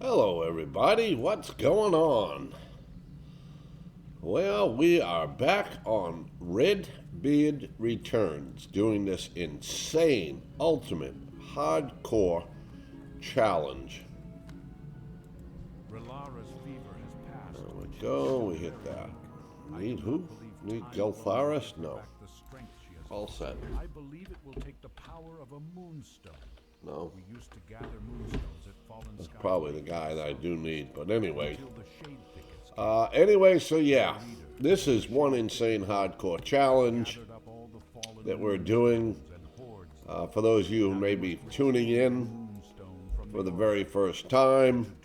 Hello, everybody. What's going on? Well, we are back on Redbeard Returns, doing this insane, ultimate, hardcore challenge. Relara's fever has passed. There we go. We hit that. Need who? Need Geltharis? No. All set. I believe it will take the power of a moonstone. No. We used to gather moonstones at Fallen That's Sky. probably the guy that I do need. But anyway. Until the shade thickets Anyway, so yeah. This is one insane hardcore challenge gathered up all the fallen that we're doing. moonstones and hordes For those of you who may be tuning in moonstone from for the very first time,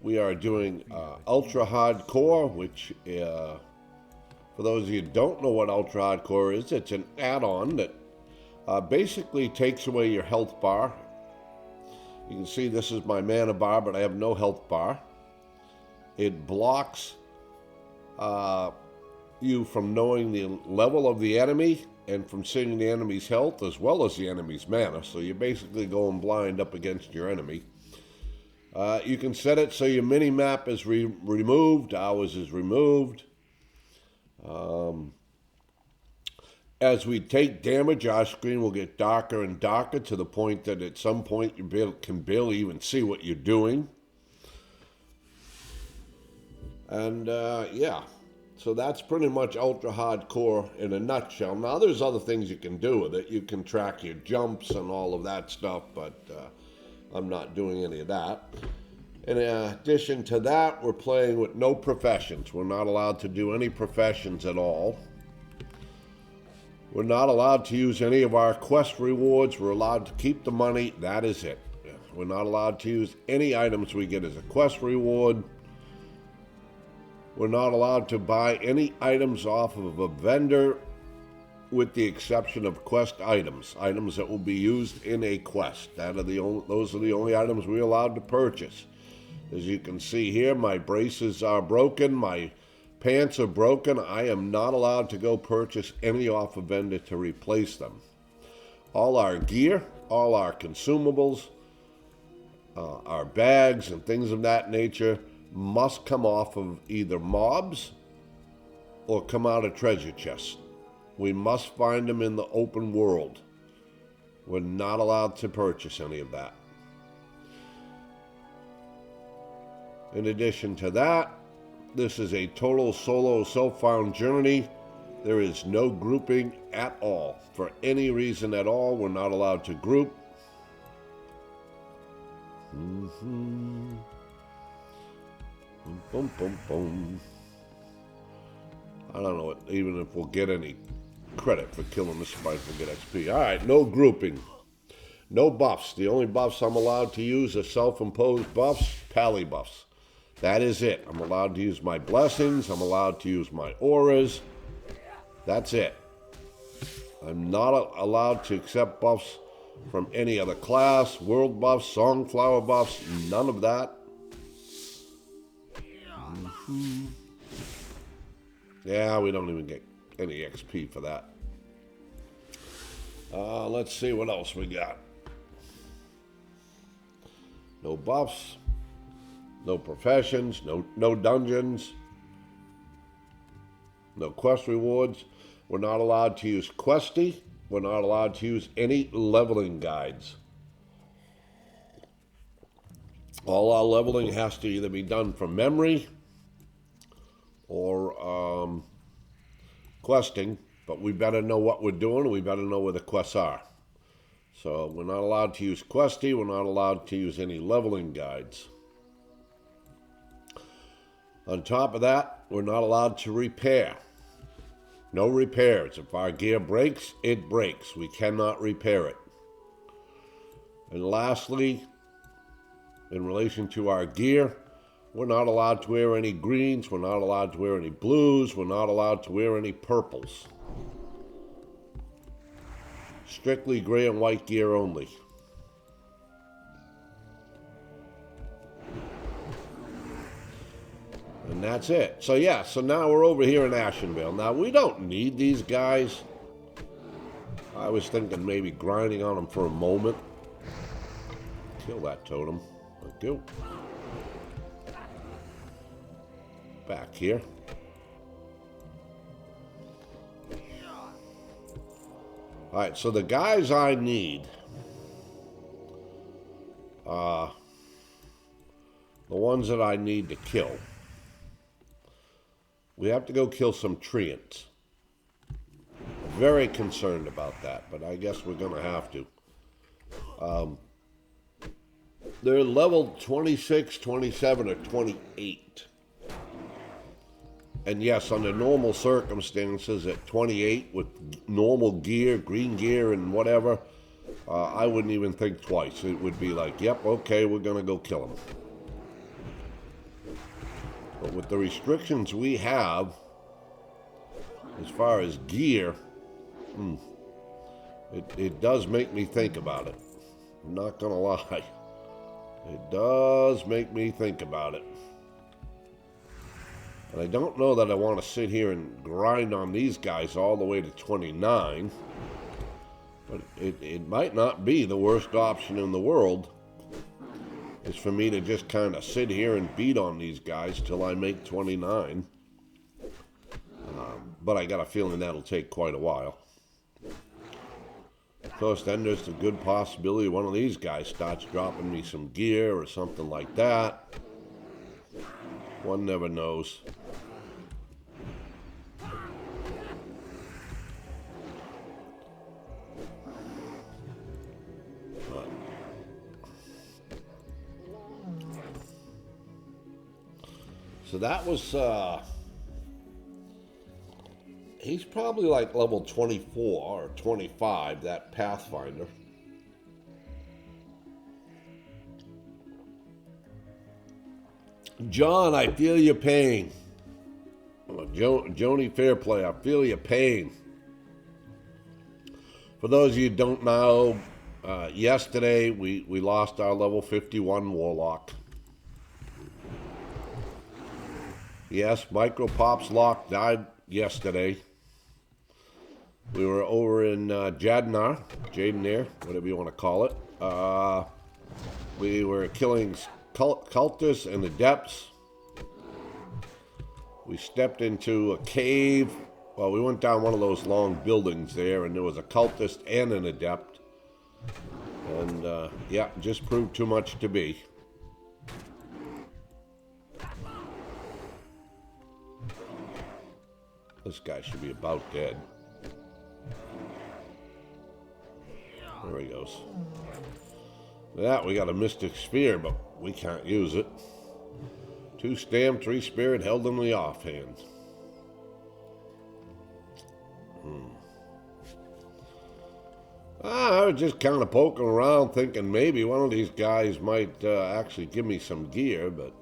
we are doing Ultra Hardcore, which, for those of you who don't know what Ultra Hardcore is, it's an add-on that basically takes away your health bar. You can see this is my mana bar, but I have no health bar. It blocks you from knowing the level of the enemy and from seeing the enemy's health as well as the enemy's mana. So you're basically going blind up against your enemy. You can set it so your mini-map is removed, ours is removed. As we take damage, our screen will get darker and darker to the point that at some point you can barely even see what you're doing. And yeah, so that's pretty much Ultra Hardcore in a nutshell. Now there's other things you can do with it. You can track your jumps and all of that stuff, but I'm not doing any of that. In addition to that, we're playing with no professions. We're not allowed to do any professions at all. We're not allowed to use any of our quest rewards. We're allowed to keep the money. That is it. We're not allowed to use any items we get as a quest reward. We're not allowed to buy any items off of a vendor with the exception of quest items. Items that will be used in a quest. Those are the only items we're allowed to purchase. As you can see here, my braces are broken. My pants are broken. I am not allowed to go purchase any off a vendor to replace them. All our gear, all our consumables, our bags and things of that nature must come off of either mobs or come out of treasure chests. We must find them in the open world. We're not allowed to purchase any of that. In addition to that, this is a total solo self-found journey. There is no grouping at all. For any reason at all, we're not allowed to group. Boom, boom, boom, boom. I don't know even if we'll get any credit for killing this fight. We'll get XP. All right, no grouping. No buffs. The only buffs I'm allowed to use are self-imposed buffs, pally buffs. That is it. I'm allowed to use my blessings. I'm allowed to use my auras. That's it. I'm not allowed to accept buffs from any other class, world buffs, songflower buffs, none of that. Yeah, we don't even get any XP for that. Let's see what else we got. No buffs. No professions, no dungeons, no quest rewards. We're not allowed to use Questie. We're not allowed to use any leveling guides. All our leveling has to either be done from memory or questing, but we better know what we're doing. We better know where the quests are. So we're not allowed to use Questie. We're not allowed to use any leveling guides. On top of that, we're not allowed to repair. No repairs. If our gear breaks, it breaks. We cannot repair it. And lastly, in relation to our gear, we're not allowed to wear any greens. We're not allowed to wear any blues. We're not allowed to wear any purples. Strictly gray and white gear only. And that's it. So yeah, so now we're over here in Ashenvale. Now, we don't need these guys. I was thinking maybe grinding on them for a moment. Kill that totem. Thank you. back here. Alright, so the guys I need, the ones that I need to kill, we have to go kill some treants. Very concerned about that, but I guess we're going to have to. They're level 26, 27, or 28. And yes, under normal circumstances, at 28 with normal gear, green gear, and whatever, I wouldn't even think twice. It would be like, yep, okay, we're going to go kill them. But with the restrictions we have, as far as gear, it does make me think about it. I'm not going to lie. It does make me think about it. And I don't know that I want to sit here and grind on these guys all the way to 29. But it might not be the worst option in the world. Is for me to just kind of sit here and beat on these guys till I make 29. But I got a feeling that'll take quite a while. Of course, then there's the good possibility one of these guys starts dropping me some gear or something like that. One never knows. So that was, he's probably like level 24 or 25, that Pathfinder. John, I feel your pain. Joni Fairplay, I feel your pain. For those of you who don't know, yesterday we lost our level 51 Warlock. Yes, Micro Pop's Lock died yesterday. We were over in Jadenar, whatever you want to call it. We were killing cultists and adepts. We stepped into a cave. Well, we went down one of those long buildings there, and there was a cultist and an adept. And, yeah, just proved too much to be. This guy should be about dead. There he goes. That, we got a Mystic Sphere, but we can't use it. 2 stam, 3 spirit held in the offhand. I was just kind of poking around thinking maybe one of these guys might actually give me some gear, but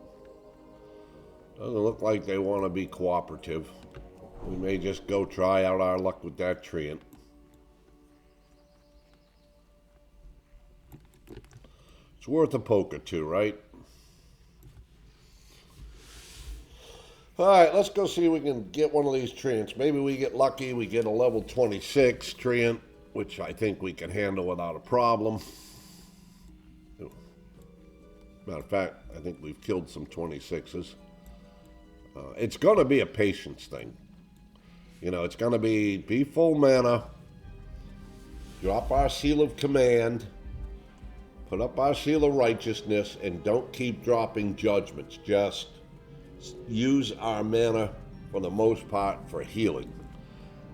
doesn't look like they want to be cooperative. We may just go try out our luck with that treant. It's worth a poke or two, right? Alright, let's go see if we can get one of these treants. Maybe we get lucky, we get a level 26 treant, which I think we can handle without a problem. Matter of fact, I think we've killed some 26s. It's going to be a patience thing. You know, it's going to be full mana, drop our seal of command, put up our seal of righteousness, and don't keep dropping judgments. Just use our mana, for the most part, for healing.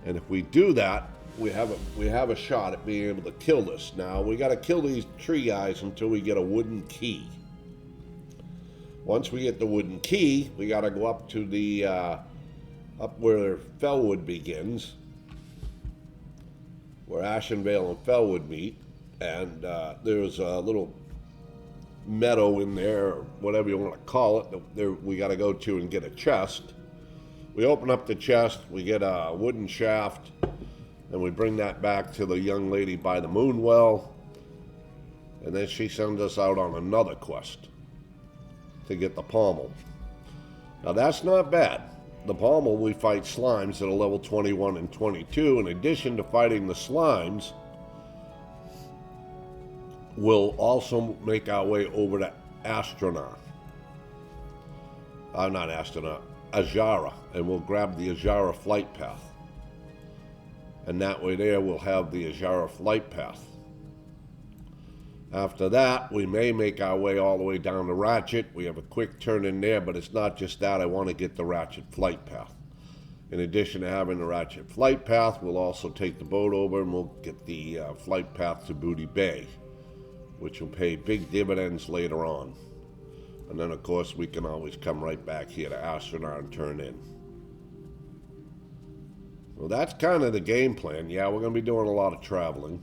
And if we do that, we have a shot at being able to kill this. Now, we got to kill these tree guys until we get a wooden key. Once we get the wooden key, we got to go up to the... up where Fellwood begins, where Ashenvale and Fellwood meet, and there's a little meadow in there, or whatever you want to call it, that we got to go to and get a chest. We open up the chest, we get a wooden shaft, and we bring that back to the young lady by the moon well, and then she sends us out on another quest to get the pommel. Now that's not bad. The pommel, we fight slimes that are level 21 and 22. In addition to fighting the slimes, we'll also make our way over to Astronaut. Not Astronaut. Ajara, and we'll grab the Ajara flight path. And that way there we'll have the Ajara flight path. After that, we may make our way all the way down to Ratchet. We have a quick turn in there, but it's not just that. I want to get the Ratchet flight path. In addition to having the Ratchet flight path, we'll also take the boat over and we'll get the flight path to Booty Bay, which will pay big dividends later on. And then, of course, we can always come right back here to Ashenvale and turn in. Well, that's kind of the game plan. Yeah, we're going to be doing a lot of traveling.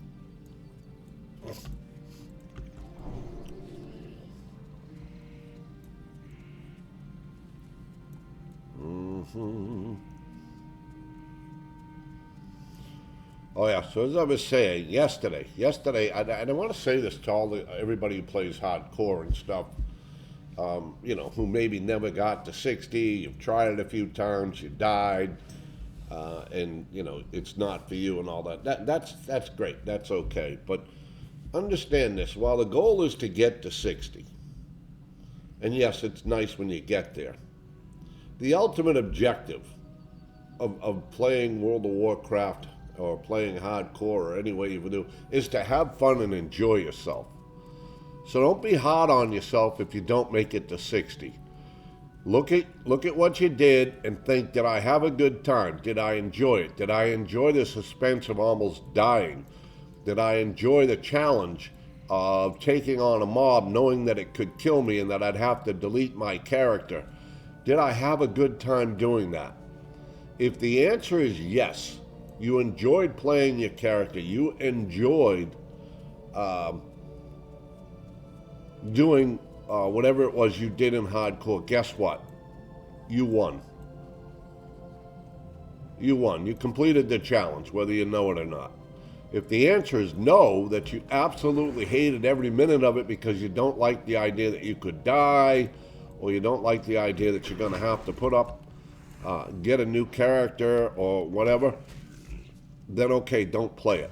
Oh yeah, so as I was saying, yesterday, and I want to say this to everybody who plays hardcore and stuff, you know, who maybe never got to 60, you've tried it a few times, you died, and, you know, it's not for you and all that. That's great, that's okay, but understand this, while the goal is to get to 60, and yes, it's nice when you get there, the ultimate objective of playing World of Warcraft or playing hardcore or any way you do is to have fun and enjoy yourself. So don't be hard on yourself if you don't make it to 60. Look at what you did and think, did I have a good time? Did I enjoy it? Did I enjoy the suspense of almost dying? Did I enjoy the challenge of taking on a mob knowing that it could kill me and that I'd have to delete my character? Did I have a good time doing that? If the answer is yes, you enjoyed playing your character, you enjoyed doing whatever it was you did in hardcore, guess what? You won. You won. You completed the challenge, whether you know it or not. If the answer is no, that you absolutely hated every minute of it because you don't like the idea that you could die, or you don't like the idea that you're going to have to put up, get a new character or whatever, then okay, don't play it.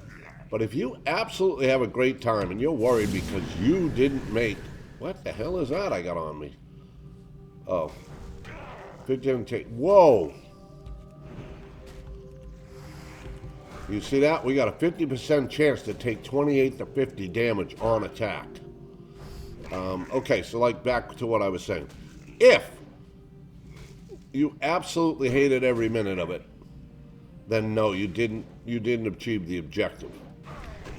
But if you absolutely have a great time and you're worried because you didn't make, what the hell is that I got on me? Oh, 15 take, whoa. You see that? We got a 50% chance to take 28 to 50 damage on attack. Okay, so like back to what I was saying. If you absolutely hated every minute of it, then no, you didn't achieve the objective.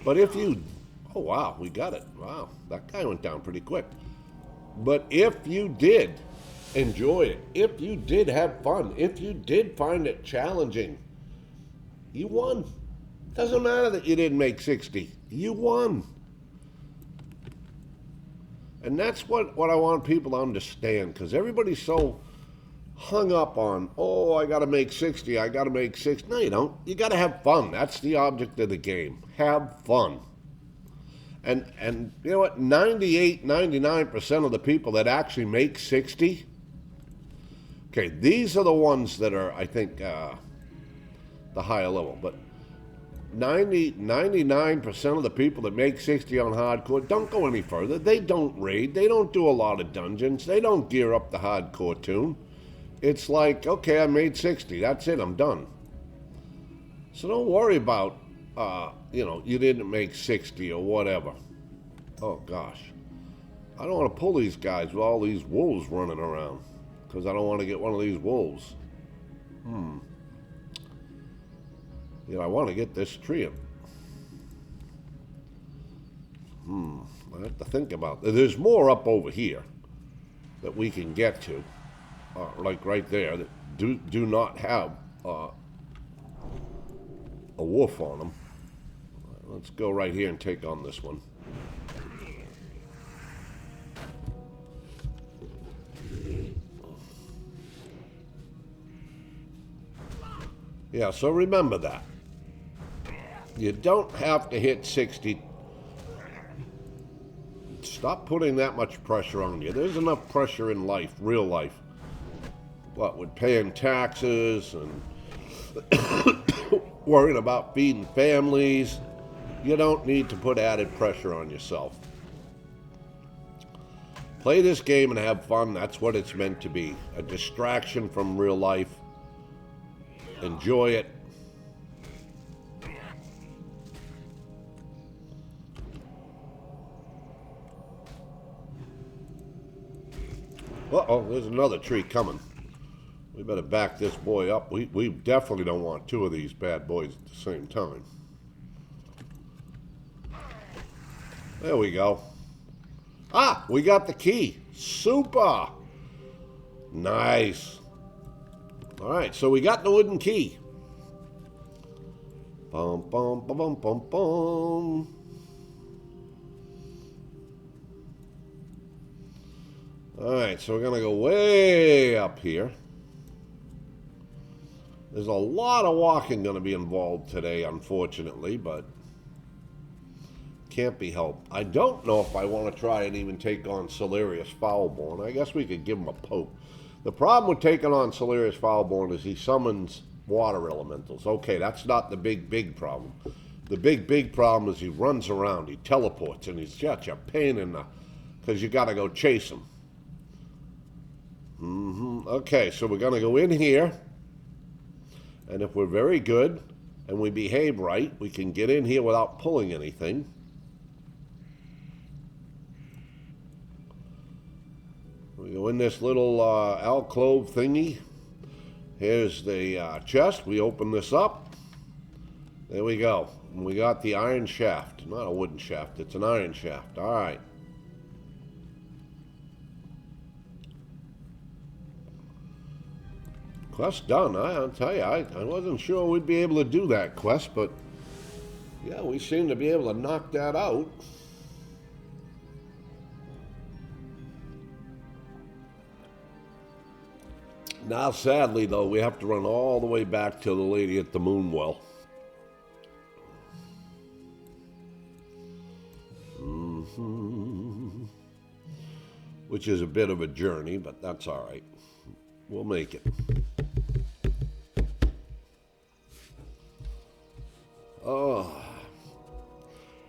But if you, oh wow, we got it. Wow, that guy went down pretty quick. But if you did enjoy it, if you did have fun, if you did find it challenging, you won. Doesn't matter that you didn't make 60. You won. And that's what I want people to understand, because everybody's so hung up on, oh, I got to make 60, I got to make 60. No, you don't. You got to have fun. That's the object of the game. Have fun. And you know what? 98, 99% of the people that actually make 60, okay, these are the ones that are, I think, the higher level. But 99% of the people that make 60 on hardcore don't go any further. They don't raid. They don't do a lot of dungeons. They don't gear up the hardcore tune. It's like, okay, I made 60. That's it. I'm done. So don't worry about, you know, you didn't make 60 or whatever. Oh, gosh. I don't want to pull these guys with all these wolves running around because I don't want to get one of these wolves. You know, I want to get this tree. I have to think about that. There's more up over here that we can get to, like right there, that do not have a wolf on them. Let's go right here and take on this one. Yeah, so remember that. You don't have to hit 60. Stop putting that much pressure on you. There's enough pressure in life, real life. What, with paying taxes and worrying about feeding families. You don't need to put added pressure on yourself. Play this game and have fun. That's what it's meant to be. A distraction from real life. Enjoy it. Uh-oh, there's another tree coming. We better back this boy up. We definitely don't want two of these bad boys at the same time. There we go. Ah, we got the key. Super. Nice. All right, so we got the wooden key. Bum, bum, bum, bum, bum, bum. All right, so we're going to go way up here. There's a lot of walking going to be involved today, unfortunately, but can't be helped. I don't know if I want to try and even take on Solarius Foulborn. I guess we could give him a poke. The problem with taking on Solarius Foulborn is he summons water elementals. Okay, that's not the big problem. The big problem is he runs around, he teleports, and he's such a pain in the... because you got to go chase him. Okay, so we're going to go in here, and if we're very good and we behave right, we can get in here without pulling anything. We go in this little alcove thingy. Here's the chest. We open this up. There we go. And we got the iron shaft. Not a wooden shaft, it's an iron shaft. All right. Quest done. I'll tell you, I wasn't sure we'd be able to do that quest, but yeah, we seem to be able to knock that out. Now, sadly, though, we have to run all the way back to the lady at the Moonwell. Which is a bit of a journey, but that's all right. We'll make it. Oh,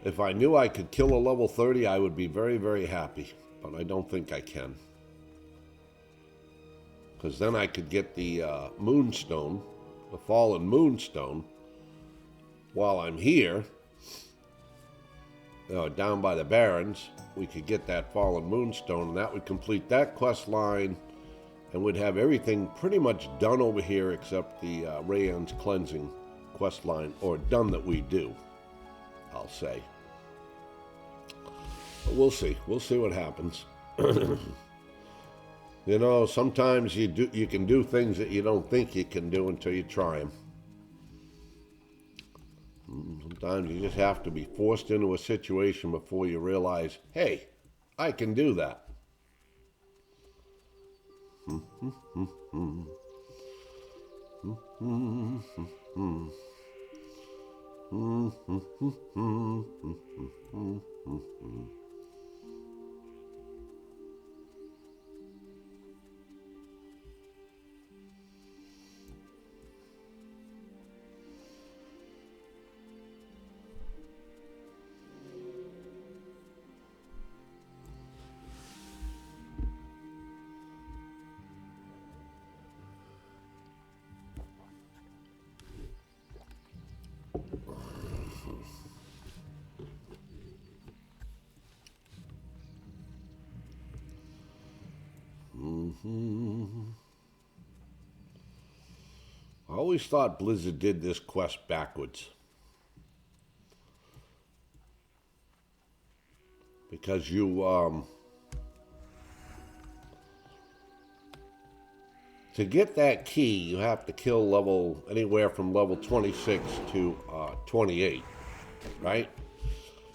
if I knew I could kill a level 30, I would be very, very happy. But I don't think I can. Because then I could get the moonstone, the fallen moonstone, while I'm here, down by the barrens. We could get that fallen moonstone, and that would complete that quest line, and we'd have everything pretty much done over here except the Rayan's cleansing quest line, or done that we do, I'll say. But we'll see. We'll see what happens. You know, sometimes you can do things that you don't think you can do until you try them. Sometimes you just have to be forced into a situation before you realize, hey, I can do that. I always thought Blizzard did this quest backwards. Because you, to get that key, you have to kill anywhere from level 26 to 28, right?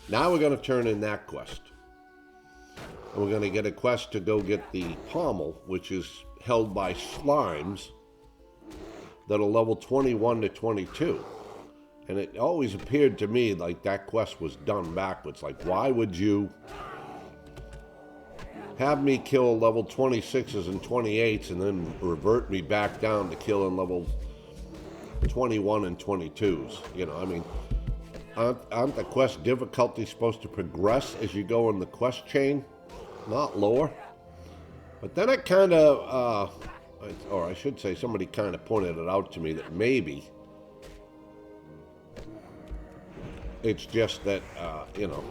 Now we're going to turn in that quest. And we're going to get a quest to go get the pommel, which is held by slimes that are level 21 to 22. And it always appeared to me like that quest was done backwards. Like, why would you have me kill level 26s and 28s and then revert me back down to killing level 21 and 22s? You know, I mean, aren't the quest difficulties supposed to progress as you go in the quest chain? Not lower? But then it kind of, or I should say somebody kind of pointed it out to me that maybe it's just that, you know,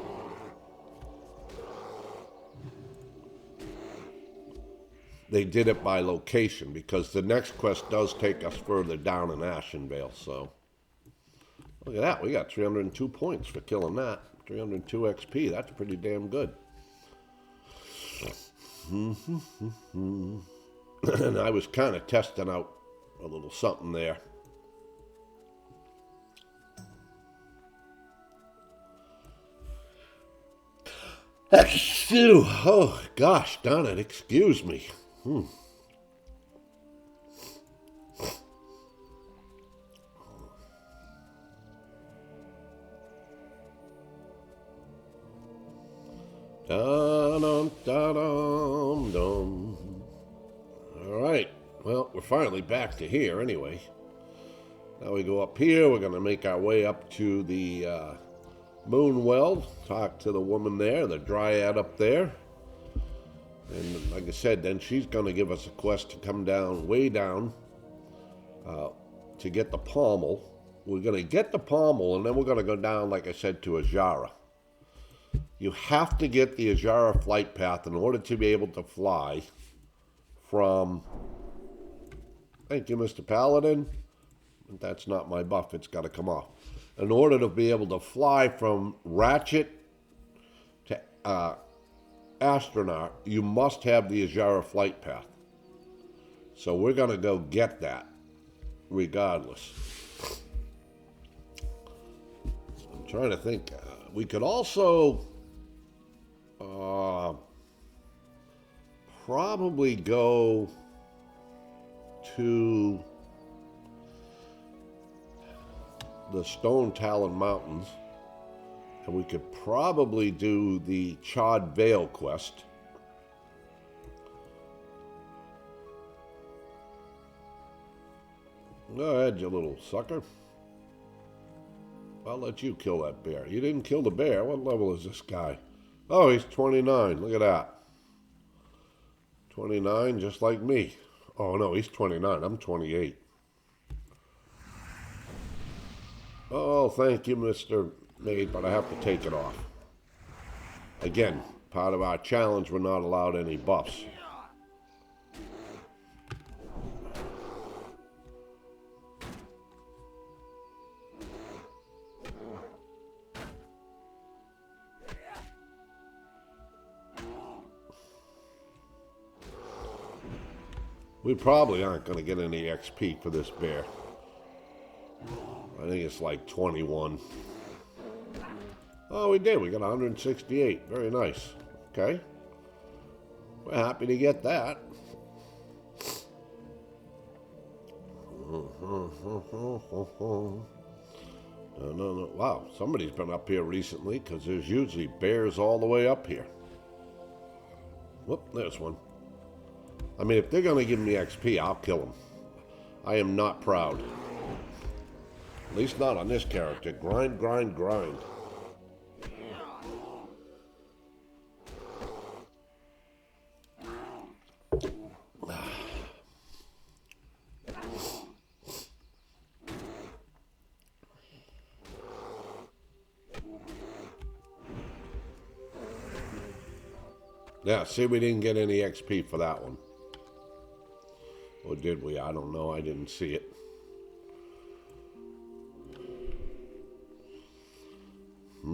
they did it by location because the next quest does take us further down in Ashenvale, so. Look at that, we got 302 points for killing that. 302 XP, that's pretty damn good. And I was kind of testing out a little something there. Achoo! Oh, gosh darn it, excuse me. Da-dum, da-dum, dum. All right, well, we're finally back to here anyway. Now we go up here, we're going to make our way up to the Moon Well, talk to the woman there, the dryad up there. And like I said, then she's going to give us a quest to come down, way down, to get the pommel. We're going to get the pommel, and then we're going to go down, like I said, to Ajara. You have to get the Ajara flight path in order to be able to fly from, thank you, Mr. Paladin. That's not my buff, it's got to come off. In order to be able to fly from Ratchet to Astronaut, you must have the Ajara flight path. So we're going to go get that, regardless. I'm trying to think. We could also probably go to the Stone Talon Mountains, and we could probably do the Chod Vale quest. Go ahead, you little sucker. I'll let you kill that bear. You didn't kill the bear. What level is this guy? Oh, he's 29. Look at that. 29, just like me. Oh, no, he's 29. I'm 28. Oh, thank you, Mr. Maid, but I have to take it off. Again, part of our challenge, we're not allowed any buffs. We probably aren't going to get any XP for this bear. I think it's like 21. Oh, we did. We got 168. Very nice. Okay. We're happy to get that. No. Wow, somebody's been up here recently because there's usually bears all the way up here. Whoop, there's one. I mean, if they're going to give me XP, I'll kill them. I am not proud. At least not on this character. Grind, grind, grind. Yeah, see, we didn't get any XP for that one. Or did we? I don't know. I didn't see it. I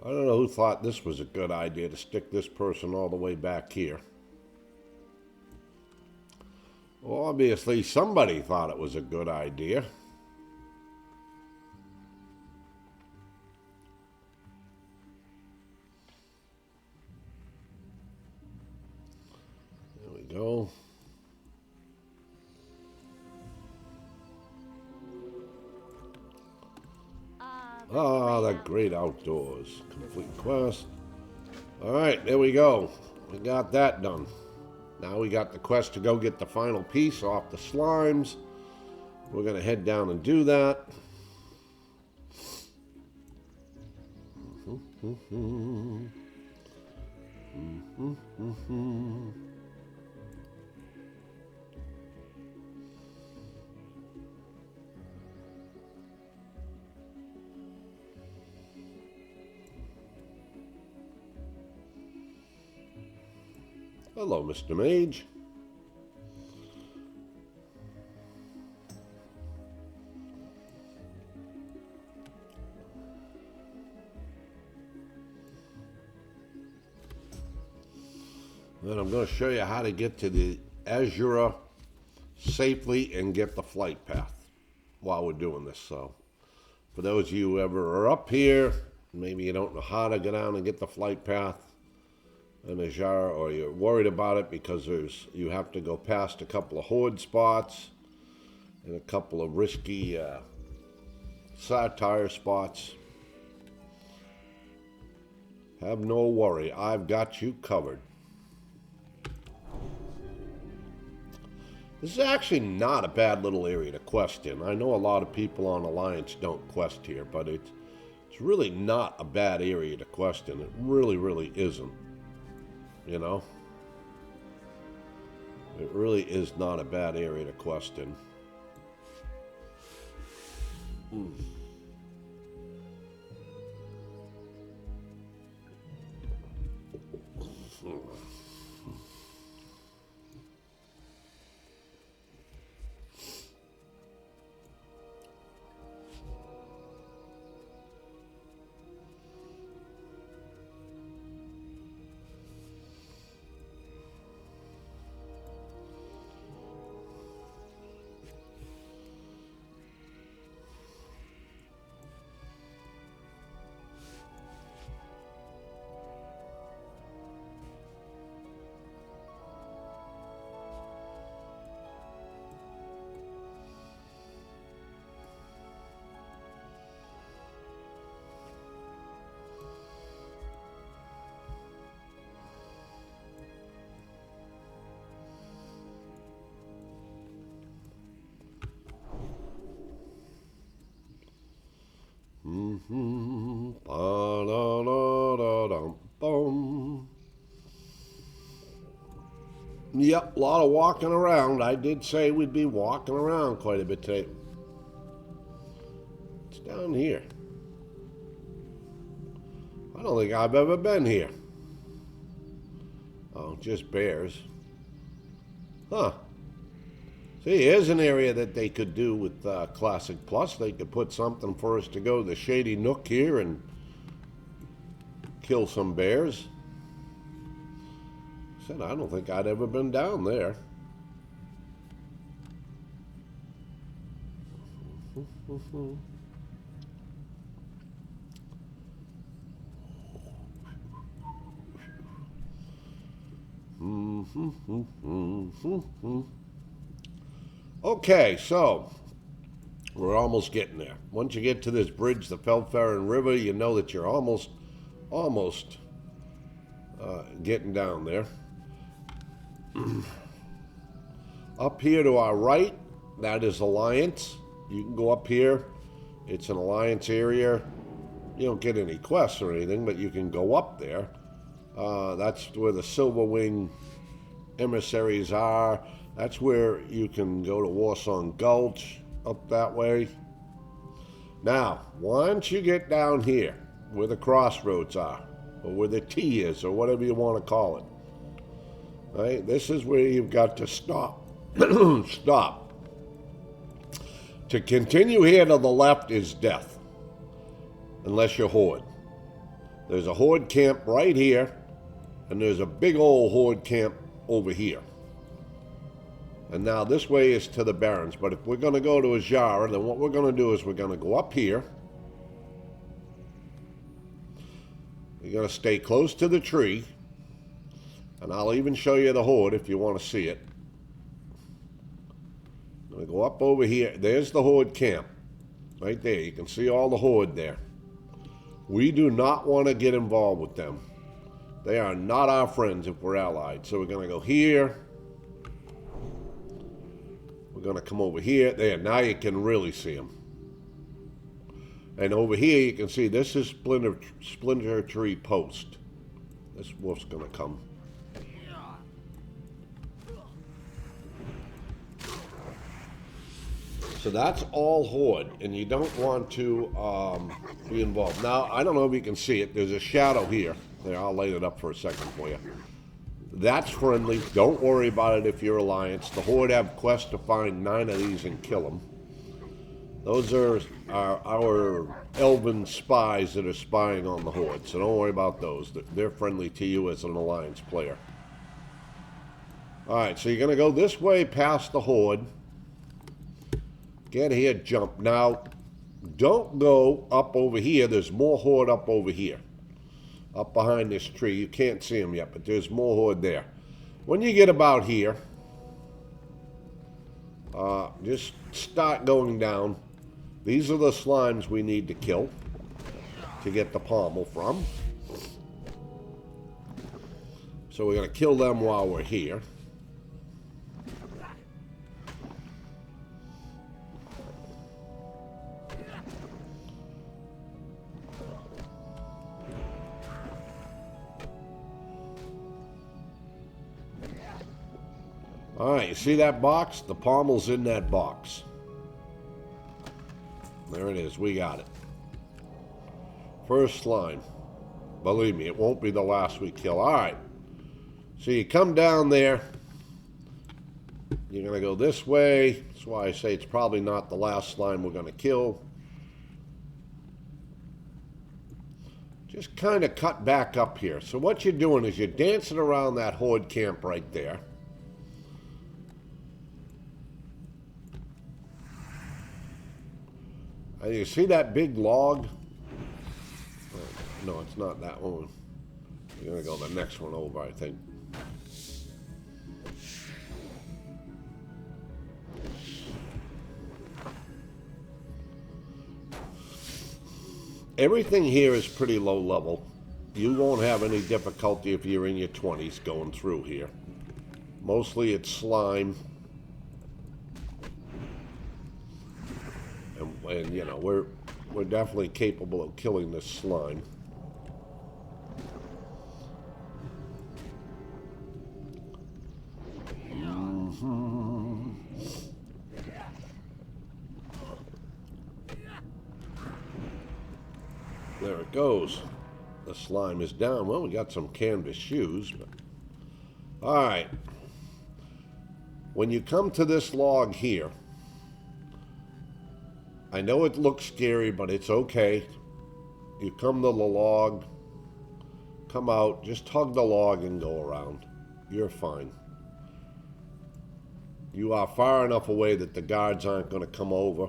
don't know who thought this was a good idea to stick this person all the way back here. Well, obviously somebody thought it was a good idea. There we go. Ah, the great outdoors. Complete quest. All right, there we go. We got that done. Now we got the quest to go get the final piece off the slimes. We're going to head down and do that. Hello, Mr. Mage. And I'm going to show you how to get to the Azura safely and get the flight path while we're doing this. So for those of you who ever are up here, maybe you don't know how to go down and get the flight path in Azura, or you're worried about it because you have to go past a couple of horde spots and a couple of risky satire spots. Have no worry, I've got you covered. This is actually not a bad little area to quest in. I know a lot of people on Alliance don't quest here, but it's really not a bad area to quest in. It really, really isn't. You know? It really is not a bad area to quest in. Yep, a lot of walking around. I did say we'd be walking around quite a bit today. It's down here. I don't think I've ever been here. Oh, just bears. Huh. See, here's an area that they could do with Classic Plus. They could put something for us to go to the Shady Nook here and kill some bears. I said, I don't think I'd ever been down there. Okay, so we're almost getting there. Once you get to this bridge, the Felfarin River, you know that you're almost getting down there. Up here to our right, that is Alliance. You can go up here. It's an Alliance area. You don't get any quests or anything, but you can go up there. That's where the Silverwing emissaries are. That's where you can go to Warsong Gulch, up that way. Now, once you get down here, where the crossroads are, or where the T is, or whatever you want to call it, right? This is where you've got to stop. Stop. To continue here to the left is death, unless you're Horde. There's a Horde camp right here, and there's a big old Horde camp over here. And now this way is to the Barrens, but if we're going to go to Azura, then what we're going to do is we're going to go up here. You're going to stay close to the tree, and I'll even show you the Horde if you want to see it. I'm going to go up over here. There's the Horde camp, right there. You can see all the Horde there. We do not want to get involved with them. They are not our friends if we're allied. So we're going to go here. We're going to come over here. There, now you can really see them. And over here you can see this is Splinter Tree Post. This wolf's going to come. So that's all Horde, and you don't want to be involved. Now, I don't know if you can see it. There's a shadow here. There, I'll light it up for a second for you. That's friendly. Don't worry about it if you're Alliance. The Horde have quests to find 9 of these and kill them. Those are our elven spies that are spying on the Horde, so don't worry about those. They're friendly to you as an Alliance player. Alright, so you're going to go this way past the Horde. Get here, jump. Now, don't go up over here. There's more Horde up over here. Up behind this tree. You can't see them yet, but there's more Horde there. When you get about here, just start going down. These are the slimes we need to kill to get the pommel from. So we're going to kill them while we're here. All right, you see that box? The pommel's in that box. There it is. We got it. First slime. Believe me, it won't be the last we kill. All right. So you come down there. You're going to go this way. That's why I say it's probably not the last slime we're going to kill. Just kind of cut back up here. So what you're doing is you're dancing around that Horde camp right there. And you see that big log? Oh, no, it's not that one. You're going to go the next one over, I think. Everything here is pretty low level. You won't have any difficulty if you're in your 20s going through here. Mostly it's slime. And you know, we're definitely capable of killing this slime. There it goes. The slime is down. Well, we got some canvas shoes, but all right. When you come to this log here, I know it looks scary, but it's okay. You come to the log, come out, just hug the log and go around. You're fine. You are far enough away that the guards aren't going to come over.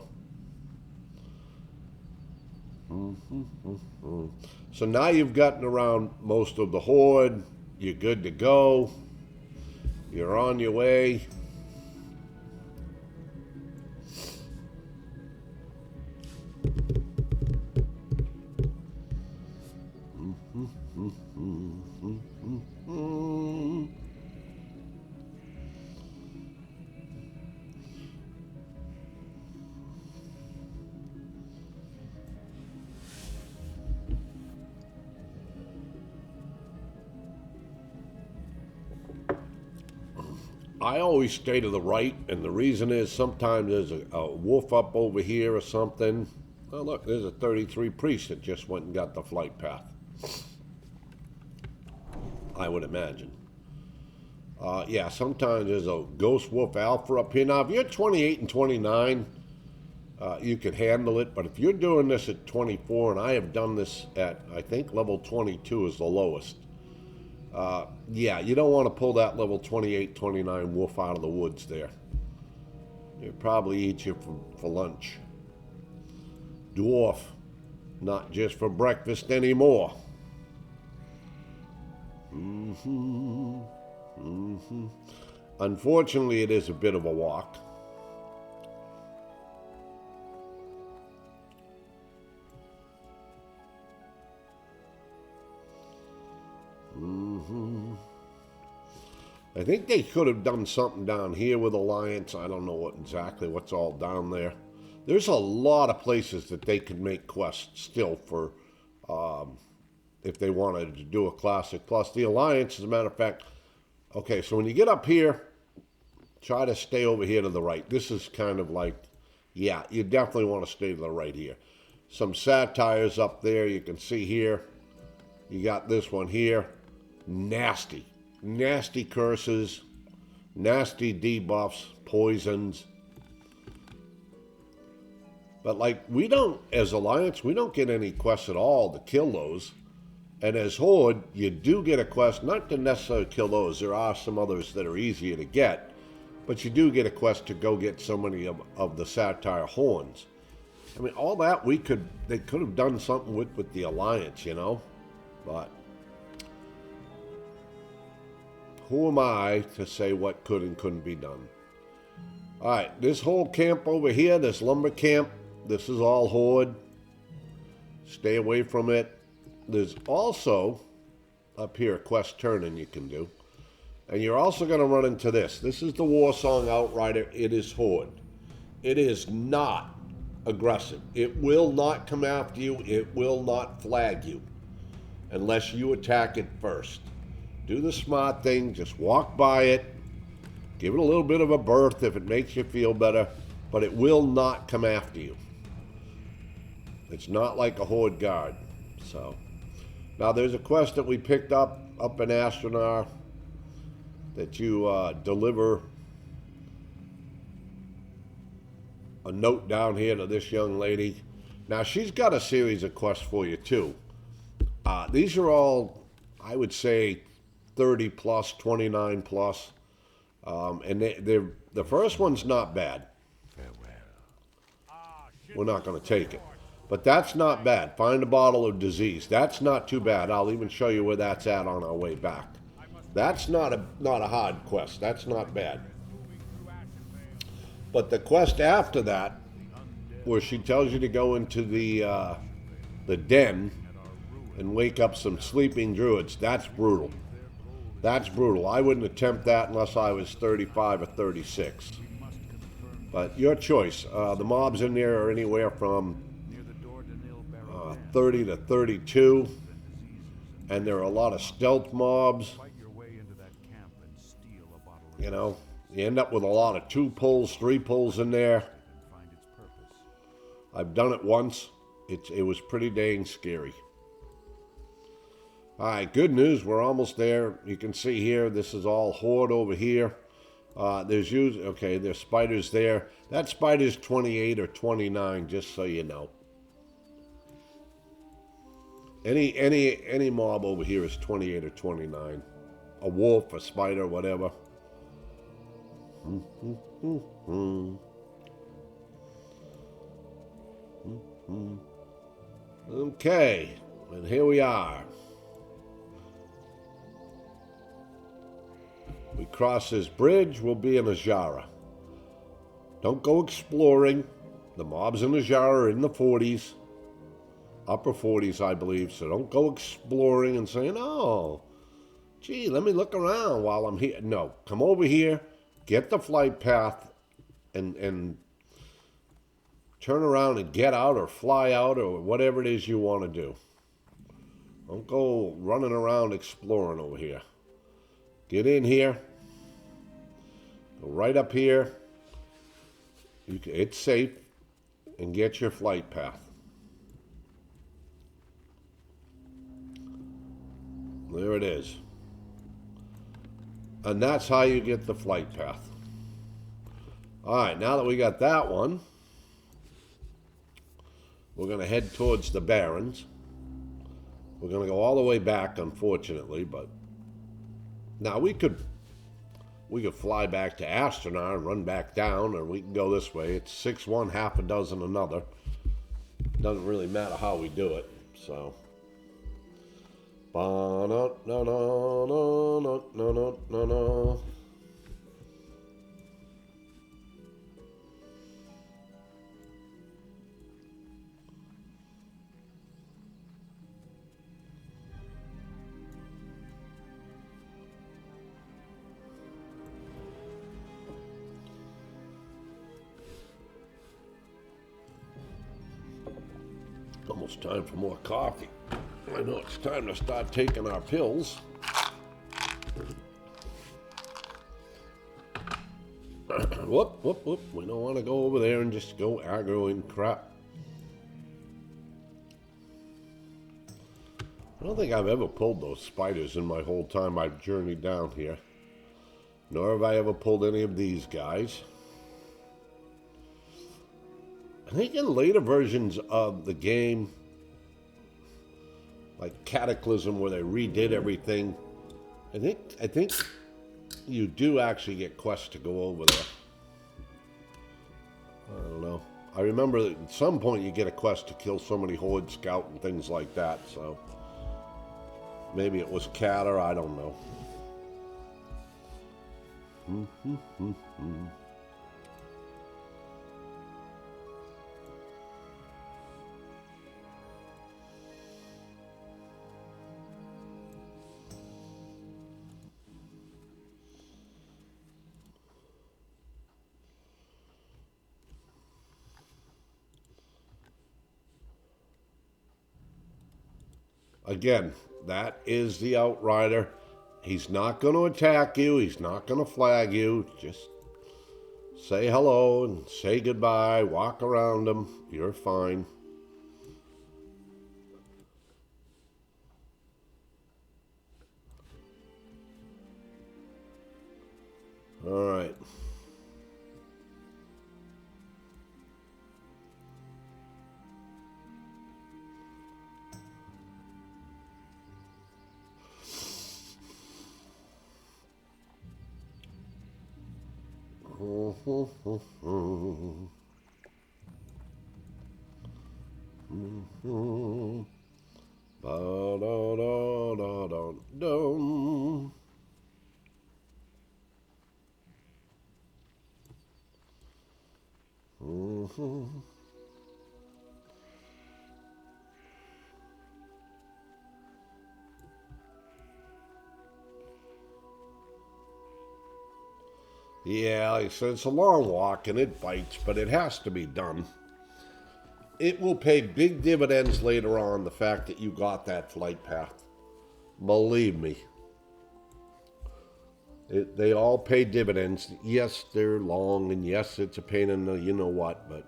So now you've gotten around most of the Horde. You're good to go. You're on your way. I always stay to the right, and the reason is sometimes there's a wolf up over here or something. Oh, look, there's a 33 priest that just went and got the flight path. I would imagine. Yeah, sometimes there's a ghost wolf alpha up here. Now, if you're 28 and 29, you could handle it. But if you're doing this at 24, and I have done this at, I think, level 22 is the lowest. Yeah, you don't want to pull that level 28, 29 wolf out of the woods there. It'd probably eat you for lunch. Dwarf, not just for breakfast anymore. Unfortunately, it is a bit of a walk. I think they could have done something down here with Alliance. I don't know exactly what's all down there. There's a lot of places that they could make quests still for if they wanted to do a classic. Plus the Alliance, as a matter of fact, okay, so when you get up here, try to stay over here to the right. This is kind of like yeah, you definitely want to stay to the right here. Some satires up there, you can see here. You got this one here. Nasty. Nasty curses. Nasty debuffs. Poisons. But like, we don't, as Alliance, we don't get any quests at all to kill those. And as Horde, you do get a quest, not to necessarily kill those. There are some others that are easier to get. But you do get a quest to go get so many of the satire horns. I mean, all that they could have done something with the Alliance, you know? But who am I to say what could and couldn't be done? All right, this whole camp over here, this lumber camp, this is all Horde. Stay away from it. There's also up here a quest turning you can do. And you're also going to run into this. This is the War Song Outrider. It is Horde. It is not aggressive. It will not come after you. It will not flag you unless you attack it first. Do the smart thing. Just walk by it. Give it a little bit of a berth if it makes you feel better. But it will not come after you. It's not like a Horde guard. So, now there's a quest that we picked up in Ashenvale. That you deliver a note down here to this young lady. Now, she's got a series of quests for you, too. These are all, I would say, 30 plus, 29 plus. And the first one's not bad. We're not going to take it. But that's not bad. Find a bottle of disease. That's not too bad. I'll even show you where that's at on our way back. That's not a hard quest. That's not bad. But the quest after that, where she tells you to go into the den and wake up some sleeping druids, that's brutal. That's brutal. I wouldn't attempt that unless I was 35 or 36. But your choice. The mobs in there are anywhere from 30 to 32. And there are a lot of stealth mobs. You know, you end up with a lot of 2 pulls, 3 pulls in there. I've done it once. It was pretty dang scary. All right, good news. We're almost there. You can see here, this is all Horde over here. There's spiders there. That spider's 28 or 29, just so you know. Any mob over here is 28 or 29. A wolf, a spider, whatever. Okay, and here we are. We cross this bridge, we'll be in Azara. Don't go exploring. The mobs in Azara are in the 40s. Upper 40s, I believe, so don't go exploring and saying, oh, gee, let me look around while I'm here. No, come over here. Get the flight path and turn around and get out or fly out or whatever it is you want to do. Don't go running around exploring over here. Get in here. Go right up here. It's safe. And get your flight path. There it is. And that's how you get the flight path. All right, now that we got that one, we're going to head towards the Barrens. We're going to go all the way back, unfortunately, but now we could fly back to Astronar and run back down, or we can go this way. It's 6 one, half a dozen another. Doesn't really matter how we do it, so. Ba-na-na-na-na-na-na-na-na. Almost time for more coffee. I know it's time to start taking our pills. Whoop, whoop, whoop. We don't want to go over there and just go aggroing crap. I don't think I've ever pulled those spiders in my whole time I've journeyed down here. Nor have I ever pulled any of these guys. I think in later versions of the game, like Cataclysm, where they redid everything, I think you do actually get quests to go over there. I don't know. I remember that at some point you get a quest to kill so many Horde Scout and things like that, so maybe it was Cat or I don't know. Again, that is the Outrider. He's not going to attack you. He's not going to flag you. Just say hello and say goodbye. Walk around him. You're fine. All right. Yeah, like I said, it's a long walk and it bites, but it has to be done. It will pay big dividends later on, the fact that you got that flight path. Believe me. They all pay dividends. Yes, they're long, and yes, it's a pain in the you-know-what, but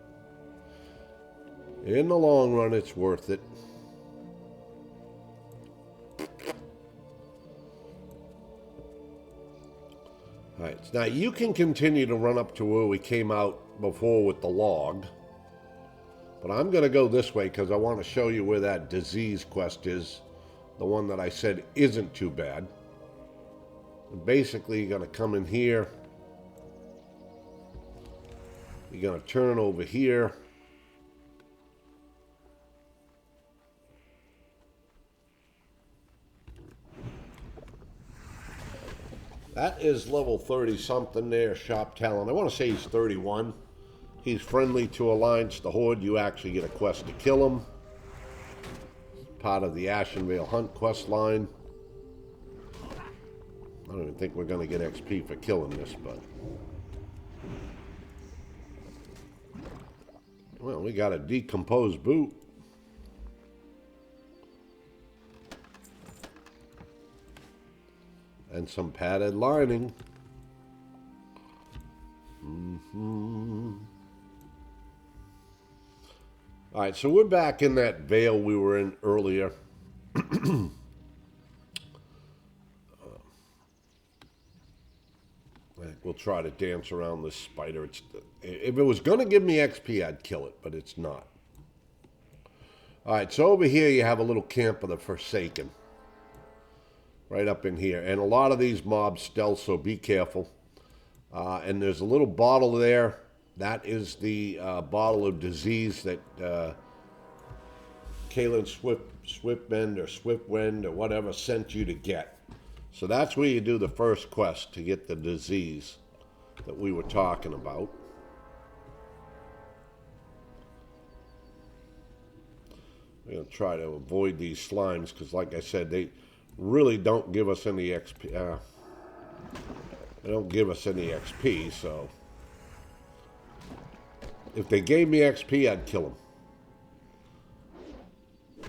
in the long run, it's worth it. All right, now you can continue to run up to where we came out before with the log. But I'm going to go this way because I want to show you where that disease quest is. The one that I said isn't too bad. And basically, you're going to come in here. You're going to turn over here. That is level 30 something there, Shop Talent. I want to say he's 31. He's friendly to Alliance the Horde. You actually get a quest to kill him. It's part of the Ashenvale Hunt quest line. I don't even think we're going to get XP for killing this, but... Well, we got a decomposed boot. And some padded lining. All right, so we're back in that vale we were in earlier. We'll try to dance around this spider. If it was going to give me XP, I'd kill it, but it's not. All right, so over here you have a little camp of the Forsaken. Right up in here. And a lot of these mobs stealth, so be careful. And there's a little bottle there. That is the bottle of disease that Kalen Swiftwind or whatever sent you to get. So that's where you do the first quest to get the disease that we were talking about. We're going to try to avoid these slimes because, like I said, they really don't give us any XP. They don't give us any XP, so if they gave me XP, I'd kill them.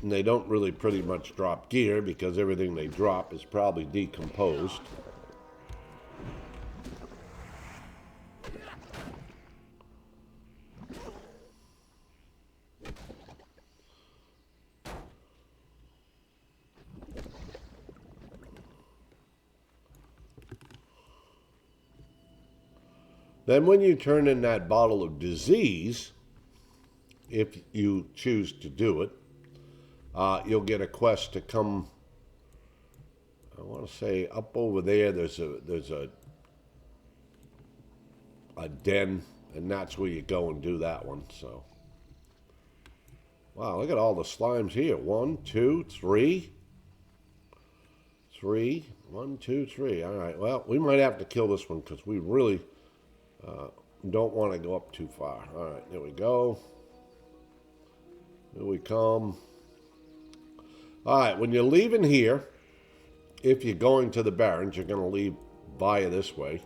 And they don't really pretty much drop gear because everything they drop is probably decomposed. Then when you turn in that bottle of disease, if you choose to do it, you'll get a quest to come, I want to say up over there, there's a den, and that's where you go and do that one. So, wow, look at all the slimes here. 1, 2, 3. 3. 1, 2, 3. All right, well, we might have to kill this one because we really don't want to go up too far. All right, there we go. Here we come. All right, when you're leaving here, if you're going to the Barrens, you're going to leave via this way.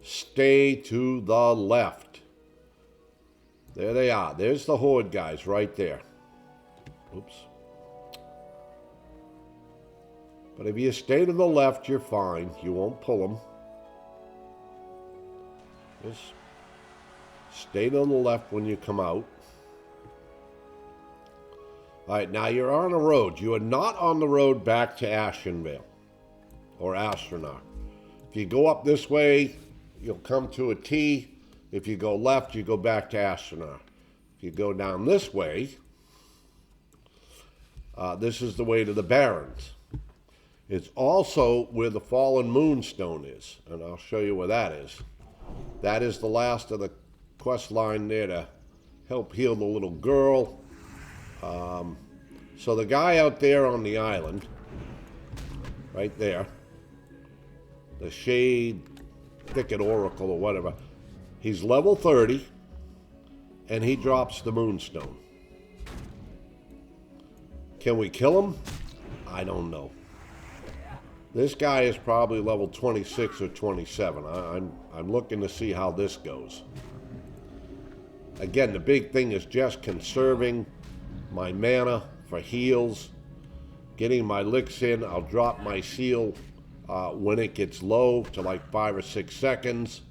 Stay to the left. There they are. There's the horde guys right there. Oops. But if you stay to the left, you're fine. You won't pull them. Just stay to the left when you come out. All right, now you're on a road. You are not on the road back to Ashenvale or Astronaut. If you go up this way, you'll come to a T. If you go left, you go back to Astronaut. If you go down this way, this is the way to the Barrens. It's also where the Fallen Moonstone is, and I'll show you where that is. That is the last of the quest line there to help heal the little girl. So the guy out there on the island, right there, the Shade Thicket Oracle or whatever, he's level 30, and he drops the Moonstone. Can we kill him? I don't know. This guy is probably level 26 or 27. I'm looking to see how this goes. Again, the big thing is just conserving my mana for heals, getting my licks in. I'll drop my seal when it gets low to like 5 or 6 seconds,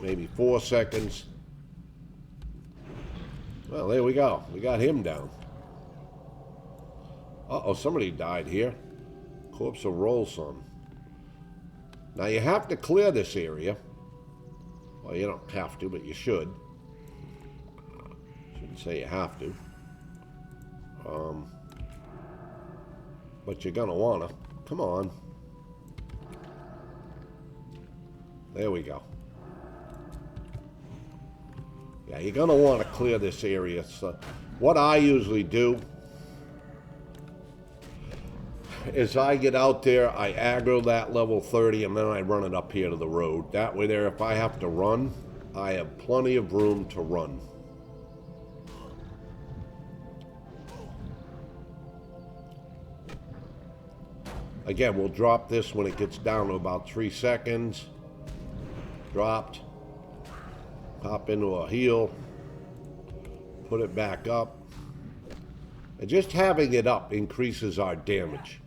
maybe 4 seconds. Well, there we go. We got him down. Uh-oh, somebody died here. Corpse of Rolson. Now you have to clear this area. Well, you don't have to, but you should. Shouldn't say you have to. But you're gonna wanna. Come on. There we go. Yeah, you're gonna wanna clear this area. So what I usually do is I get out there, I aggro that level 30, and then I run it up here to the road. That way there, if I have to run, I have plenty of room to run. Again, we'll drop this when it gets down to about 3 seconds. Dropped. Pop into a heal. Put it back up. And just having it up increases our damage.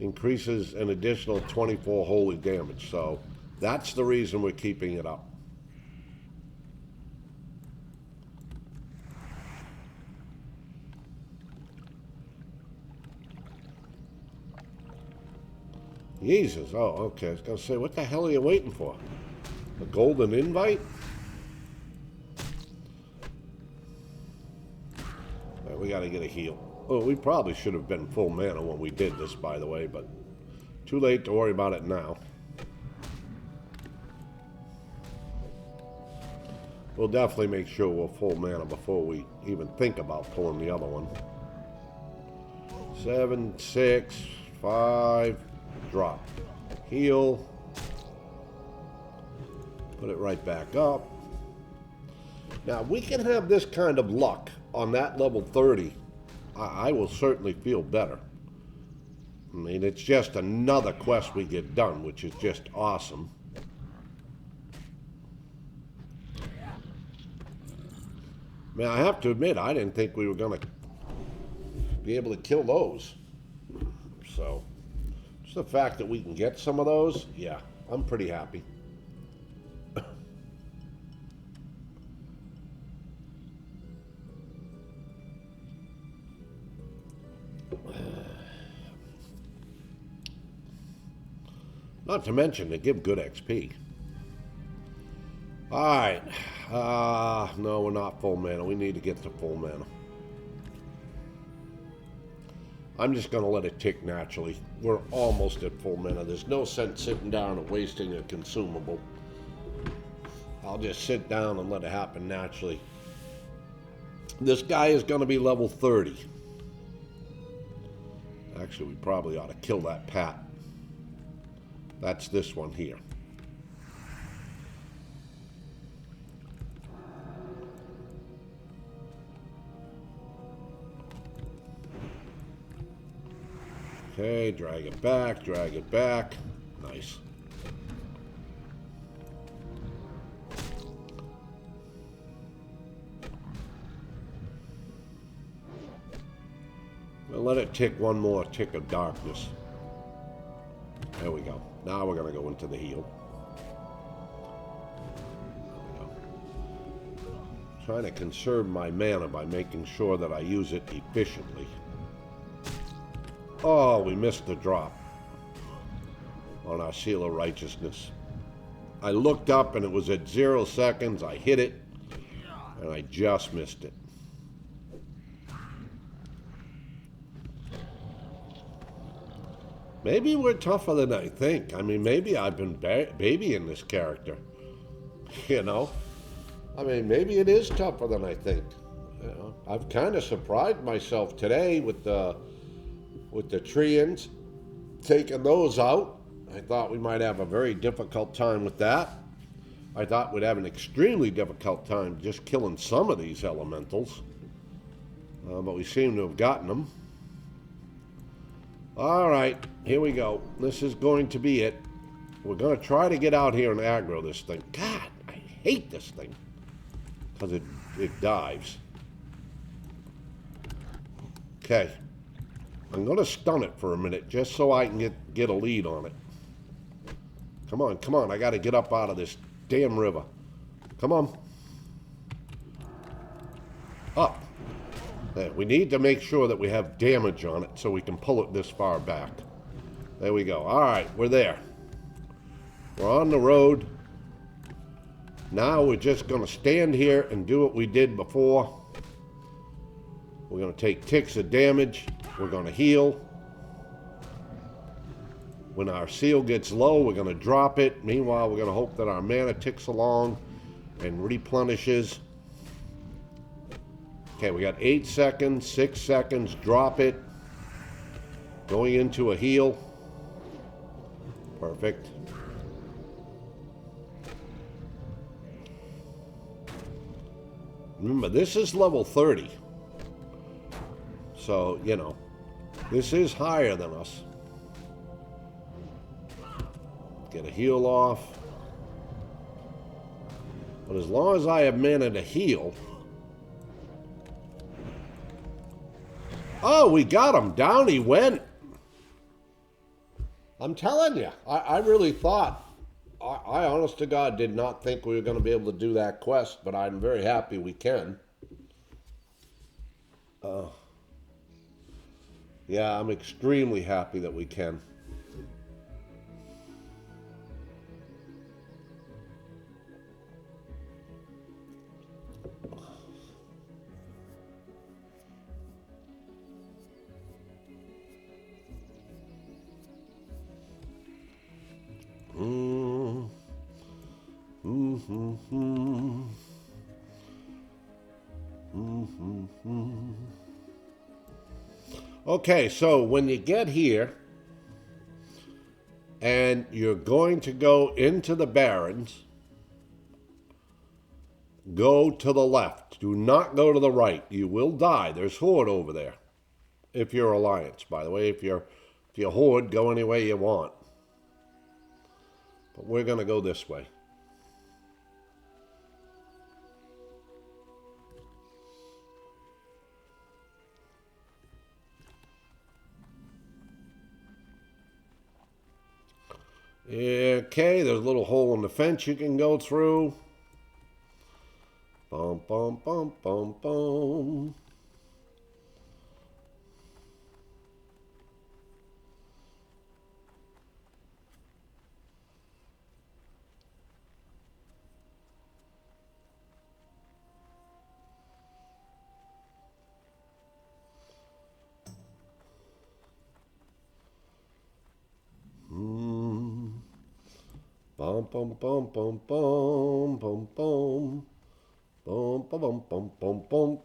Increases an additional 24 holy damage. So that's the reason we're keeping it up. Jesus, oh, okay. I was going to say, what the hell are you waiting for? A golden invite? All right, we got to get a heal. Oh, we probably should have been full mana when we did this, by the way, but too late to worry about it now. We'll definitely make sure we're full mana before we even think about pulling the other one. 7, 6, 5... drop. Heal. Put it right back up. Now, we can have this kind of luck on that level 30. I will certainly feel better. I mean, it's just another quest we get done, which is just awesome. I mean, I have to admit, I didn't think we were going to be able to kill those. So... just the fact that we can get some of those, yeah, I'm pretty happy. Not to mention, they give good XP. Alright. No, we're not full mana. We need to get to full mana. I'm just going to let it tick naturally. We're almost at full mana. There's no sense sitting down and wasting a consumable. I'll just sit down and let it happen naturally. This guy is going to be level 30. Actually, we probably ought to kill that Pat. That's this one here. Okay, drag it back, drag it back. Nice. We'll let it tick one more tick of darkness. There we go. Now we're going to go into the heal. There we go. Trying to conserve my mana by making sure that I use it efficiently. Oh, we missed the drop on our Seal of Righteousness. I looked up and it was at 0 seconds. I hit it and I just missed it. Maybe we're tougher than I think. I mean, maybe I've been babying this character. You know? I mean, maybe it is tougher than I think. You know? I've kind of surprised myself today with the Treants, taking those out. I thought we might have a very difficult time with that. I thought we'd have an extremely difficult time just killing some of these elementals. But we seem to have gotten them. All right, here we go. This is going to be it. We're going to try to get out here and aggro this thing. God, I hate this thing. Because it dives. Okay. I'm going to stun it for a minute just so I can get a lead on it. Come on, come on. I got to get up out of this damn river. Come on. Up. There, we need to make sure that we have damage on it so we can pull it this far back. There we go. All right, we're there. We're on the road. Now we're just going to stand here and do what we did before. We're going to take ticks of damage. We're going to heal. When our seal gets low, we're going to drop it. Meanwhile, we're going to hope that our mana ticks along and replenishes. Okay, we got 8 seconds, 6 seconds, drop it. Going into a heal. Perfect. Remember, this is level 30. So, you know, this is higher than us. Get a heal off. But as long as I have mana to heal... Oh, we got him. Down he went. I'm telling you, I really thought, I honest to God did not think we were going to be able to do that quest, but I'm very happy we can. Yeah, I'm extremely happy that we can. Okay, so when you get here and you're going to go into the Barrens, go to the left. Do not go to the right. You will die. There's Horde over there. If you're Alliance, by the way. If you're Horde, go any way you want. But we're going to go this way. Okay, there's a little hole in the fence you can go through. Bum, bum, bum, bum, bum. Bum bum bum bum bum bum bum. Bum bum bum bum bum bum.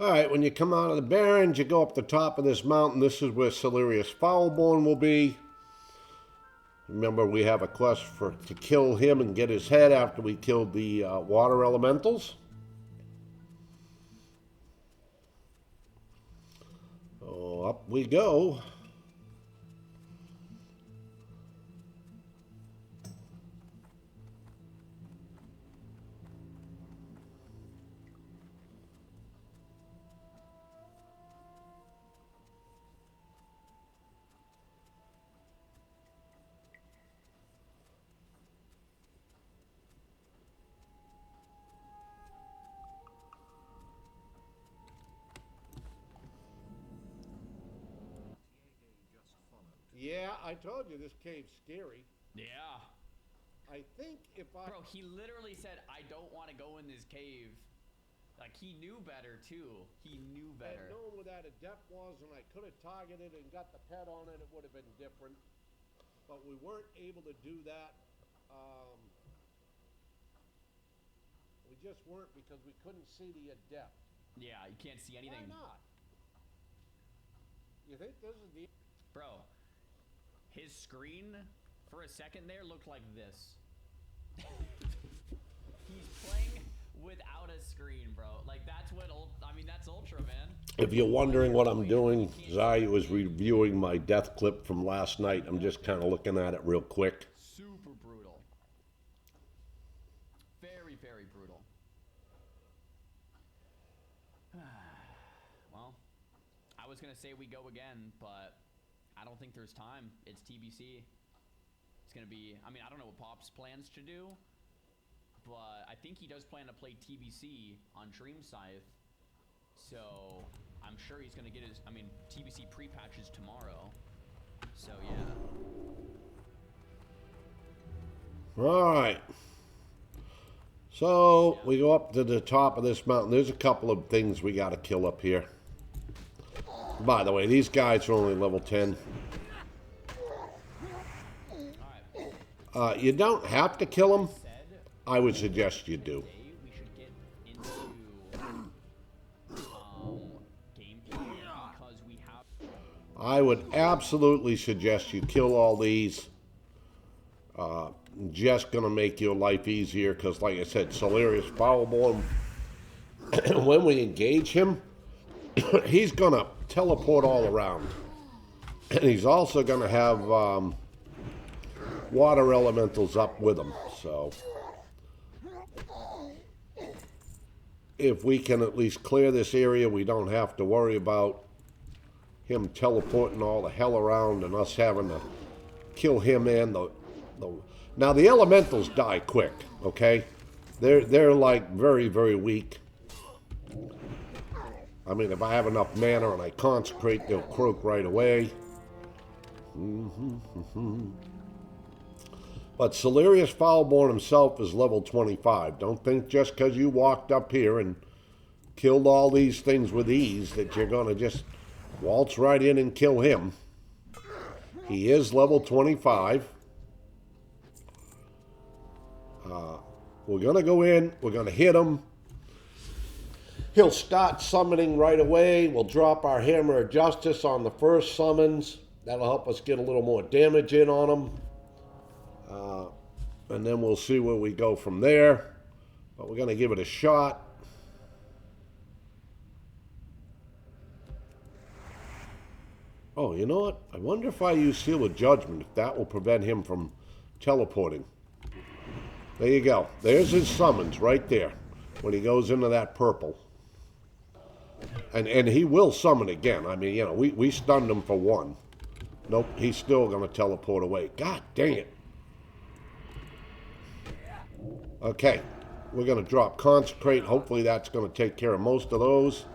All right, when you come out of the Barrens, you go up the top of this mountain. This is where Silurius Foulborn will be. Remember, we have a quest to kill him and get his head after we killed the water elementals. Oh, up we go. Yeah, I told you this cave's scary. Yeah. I think if I... Bro, he literally said, I don't want to go in this cave. Like, he knew better, too. He knew better. I know where that a depth was, and I could have targeted and got the pet on it, it would have been different. But we weren't able to do that. We just weren't because we couldn't see the adept. Yeah, you can't see anything. Why not? You think this is the... Bro, his screen, for a second there, looked like this. He's playing without a screen, bro. Like, that's what... I mean, that's Ultra, man. If you're wondering what I'm doing, Zai was reviewing my death clip from last night. I'm just kind of looking at it real quick. Super brutal. Very, very brutal. Well, I was going to say we go again, but I don't think there's time. It's TBC. It's going to be... I mean, I don't know what Pops plans to do, but I think he does plan to play TBC on Dream Scythe. So, I'm sure he's going to get his... I mean, TBC pre-patches tomorrow. So, yeah. All right. So, we go up to the top of this mountain. There's a couple of things we got to kill up here. By the way, these guys are only level 10. You don't have to kill them. I would suggest you do. We should get into gameplay because we have... I would absolutely suggest you kill all these. Just going to make your life easier because, like I said, Silurius Foulborn, when we engage him, he's going to teleport all around. And he's also going to have water elementals up with him. So if we can at least clear this area, we don't have to worry about him teleporting all the hell around and us having to kill him and the now the elementals die quick, okay? They're like very, very weak. I mean, if I have enough mana and I consecrate, they'll croak right away. But Silurius Foulborn himself is level 25. Don't think just because you walked up here and killed all these things with ease that you're going to just waltz right in and kill him. He is level 25. We're going to go in. We're going to hit him. He'll start summoning right away. We'll drop our Hammer of Justice on the first summons. That'll help us get a little more damage in on him. And then we'll see where we go from there. But we're going to give it a shot. Oh, you know what? I wonder if I use Seal of Judgment, if that will prevent him from teleporting. There you go. There's his summons right there. when he goes into that purple. And he will summon again. I mean, you know, we stunned him for one. Nope, he's still going to teleport away. God dang it. Okay, we're going to drop Consecrate. Hopefully that's going to take care of most of those.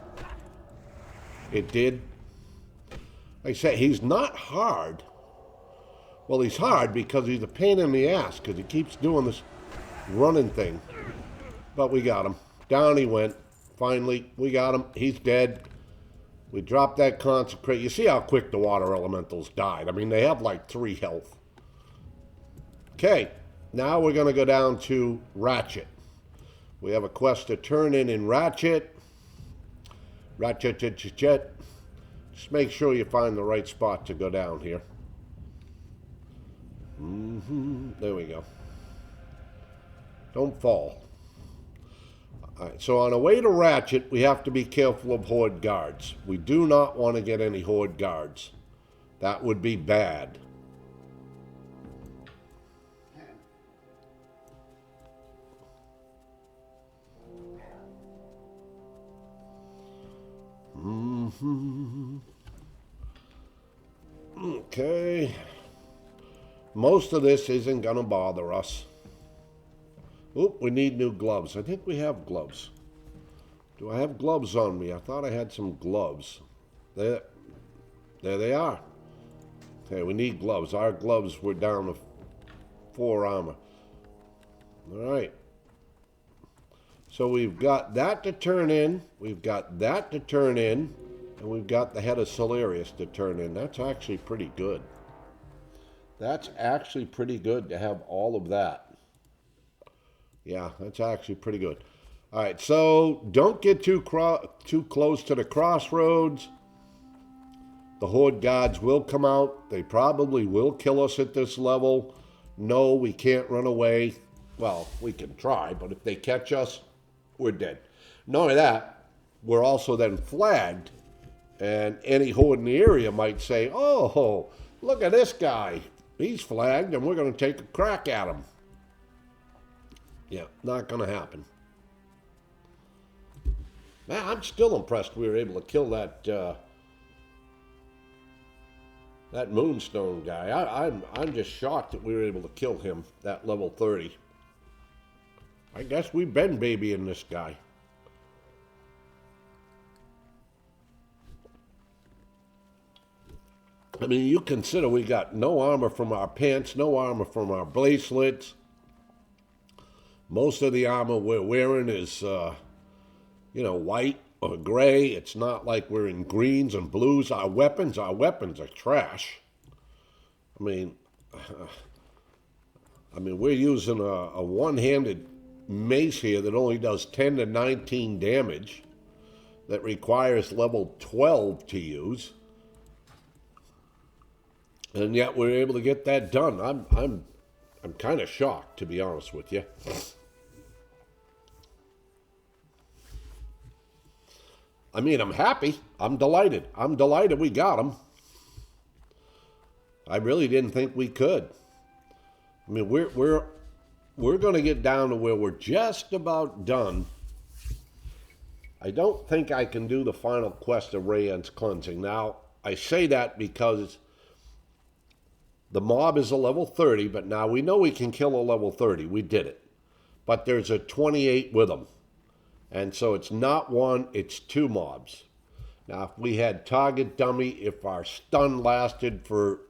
It did. Like I say, he's not hard. Well, he's hard because he's a pain in the ass because he keeps doing this running thing. But we got him. Down he went. Finally, we got him. He's dead. We dropped that Consecrate. You see how quick the water elementals died. I mean, they have like 3 health. Okay, now we're going to go down to Ratchet. We have a quest to turn in Ratchet. Ratchet. Just make sure you find the right spot to go down here. There we go. Don't fall. All right, so on the way to Ratchet, we have to be careful of Horde guards. We do not want to get any Horde guards. That would be bad. Okay. Most of this isn't going to bother us. Oop, we need new gloves. I think we have gloves. Do I have gloves on me? I thought I had some gloves. There they are. Okay, we need gloves. Our gloves were down to 4 armor. All right. So we've got that to turn in. We've got that to turn in. And we've got the head of Solarius to turn in. That's actually pretty good. That's actually pretty good to have all of that. Yeah, that's actually pretty good. All right, so don't get too close to the crossroads. The Horde guards will come out. They probably will kill us at this level. No, we can't run away. Well, we can try, but if they catch us, we're dead. Not only that, we're also then flagged, and any Horde in the area might say, oh, look at this guy. He's flagged, and we're going to take a crack at him. Yeah, not going to happen. Man, I'm still impressed we were able to kill that that Moonstone guy. I'm just shocked that we were able to kill him, that level 30. I guess we've been babying this guy. I mean, you consider we got no armor from our pants, no armor from our bracelets. Most of the armor we're wearing is, white or gray. It's not like we're in greens and blues. Our weapons are trash. I mean, we're using a one-handed mace here that only does 10 to 19 damage. That requires level 12 to use. And yet we're able to get that done. I'm kind of shocked, to be honest with you. I mean, I'm happy. I'm delighted. I'm delighted we got him. I really didn't think we could. I mean, we're going to get down to where we're just about done. I don't think I can do the final quest of Rayan's Cleansing. Now, I say that because the mob is a level 30, but now we know we can kill a level 30. We did it. But there's a 28 with them. And so it's not 1, it's 2 mobs. Now, if we had target dummy, if our stun lasted for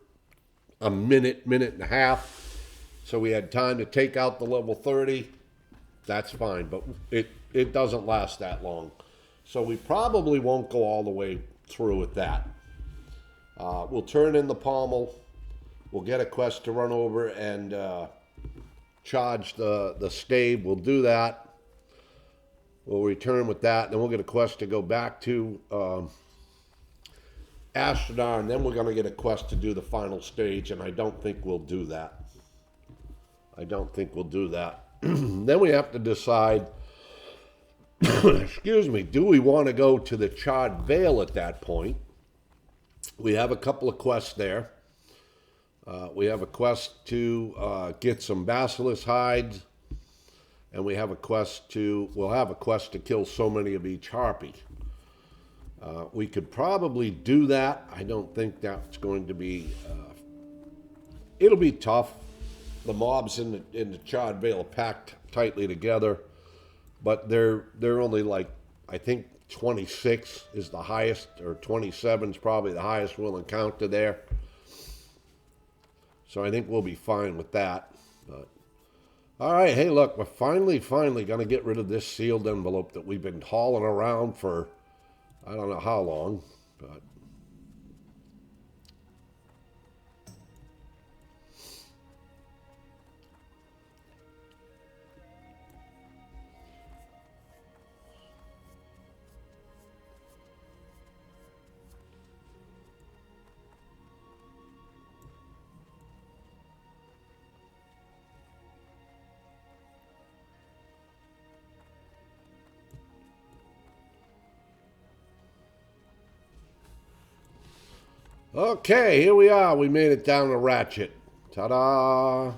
a minute and a half, so we had time to take out the level 30, that's fine. But it doesn't last that long. So we probably won't go all the way through with that. We'll turn in the pommel. We'll get a quest to run over and charge the stave. We'll do that. We'll return with that. Then we'll get a quest to go back to Ashenvale. And then we're going to get a quest to do the final stage. And I don't think we'll do that. Then we have to decide, excuse me, do we want to go to the Charred Vale at that point? We have a couple of quests there. We have a quest to get some basilisk hides. and we have a quest to, we'll have a quest to kill so many of each harpy. We could probably do that. I don't think that's going to be, it'll be tough. The mobs in the Ashenvale are packed tightly together, but they're only like, I think 26 is the highest, or 27 is probably the highest we'll encounter there. So I think we'll be fine with that. But, all right, hey, look, we're finally going to get rid of this sealed envelope that we've been hauling around for I don't know how long, but okay, here we are. We made it down the ratchet. Ta-da!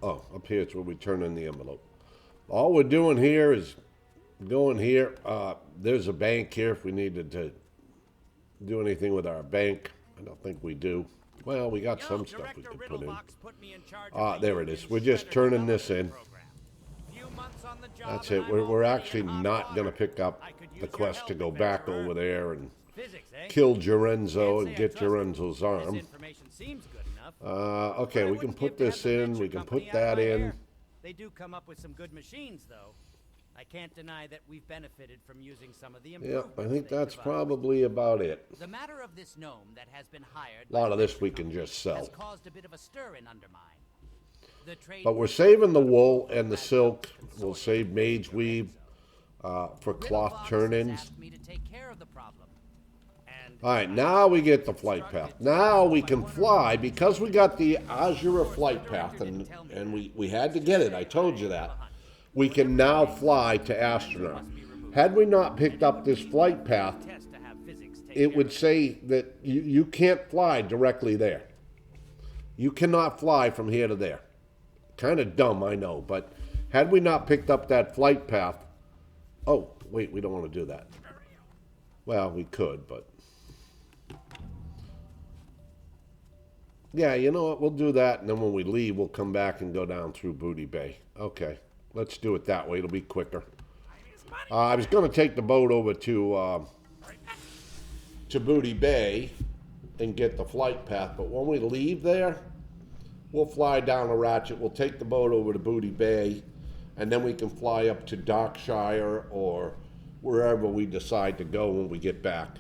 Oh, up here is where we turn in the envelope. All we're doing here is going here. There's a bank here if we needed to do anything with our bank. I don't think we do. Well, we got some stuff we could put in. There it is. We're just turning this in. That's it. We're actually not going to pick up the quest to go back over there and kill Gerenzo and get Gerenzo's arm. Okay, we can put this in. We can put that in. They do come up with some good machines, though. I can't deny that we've benefited from using some of the improvements. Yeah, I think that's probably about it. The matter of this gnome that has been hired. A lot of this we can just sell. Has caused a bit of a stir in Undermine. The trade But we're saving the wool and the silk. We'll save mage weave for cloth turn-ins. asked me to take care of the problem. And All right, now we get the flight path. Now we can fly because we got the Azure flight path, and we had to get it. I told you that. We can now fly to Astronaut. Had we not picked up this flight path, test to have physics take it would say that you can't fly directly there. You cannot fly from here to there. Kind of dumb, I know, but had we not picked up that flight path, oh, wait, we don't want to do that. Well, we could, but yeah, you know what, we'll do that, and then when we leave, we'll come back and go down through Booty Bay. Okay, let's do it that way. It'll be quicker. I was going to take the boat over to Booty Bay and get the flight path, but when we leave there, we'll fly down the ratchet. We'll take the boat over to Booty Bay, and then we can fly up to Darkshire or wherever we decide to go when we get back.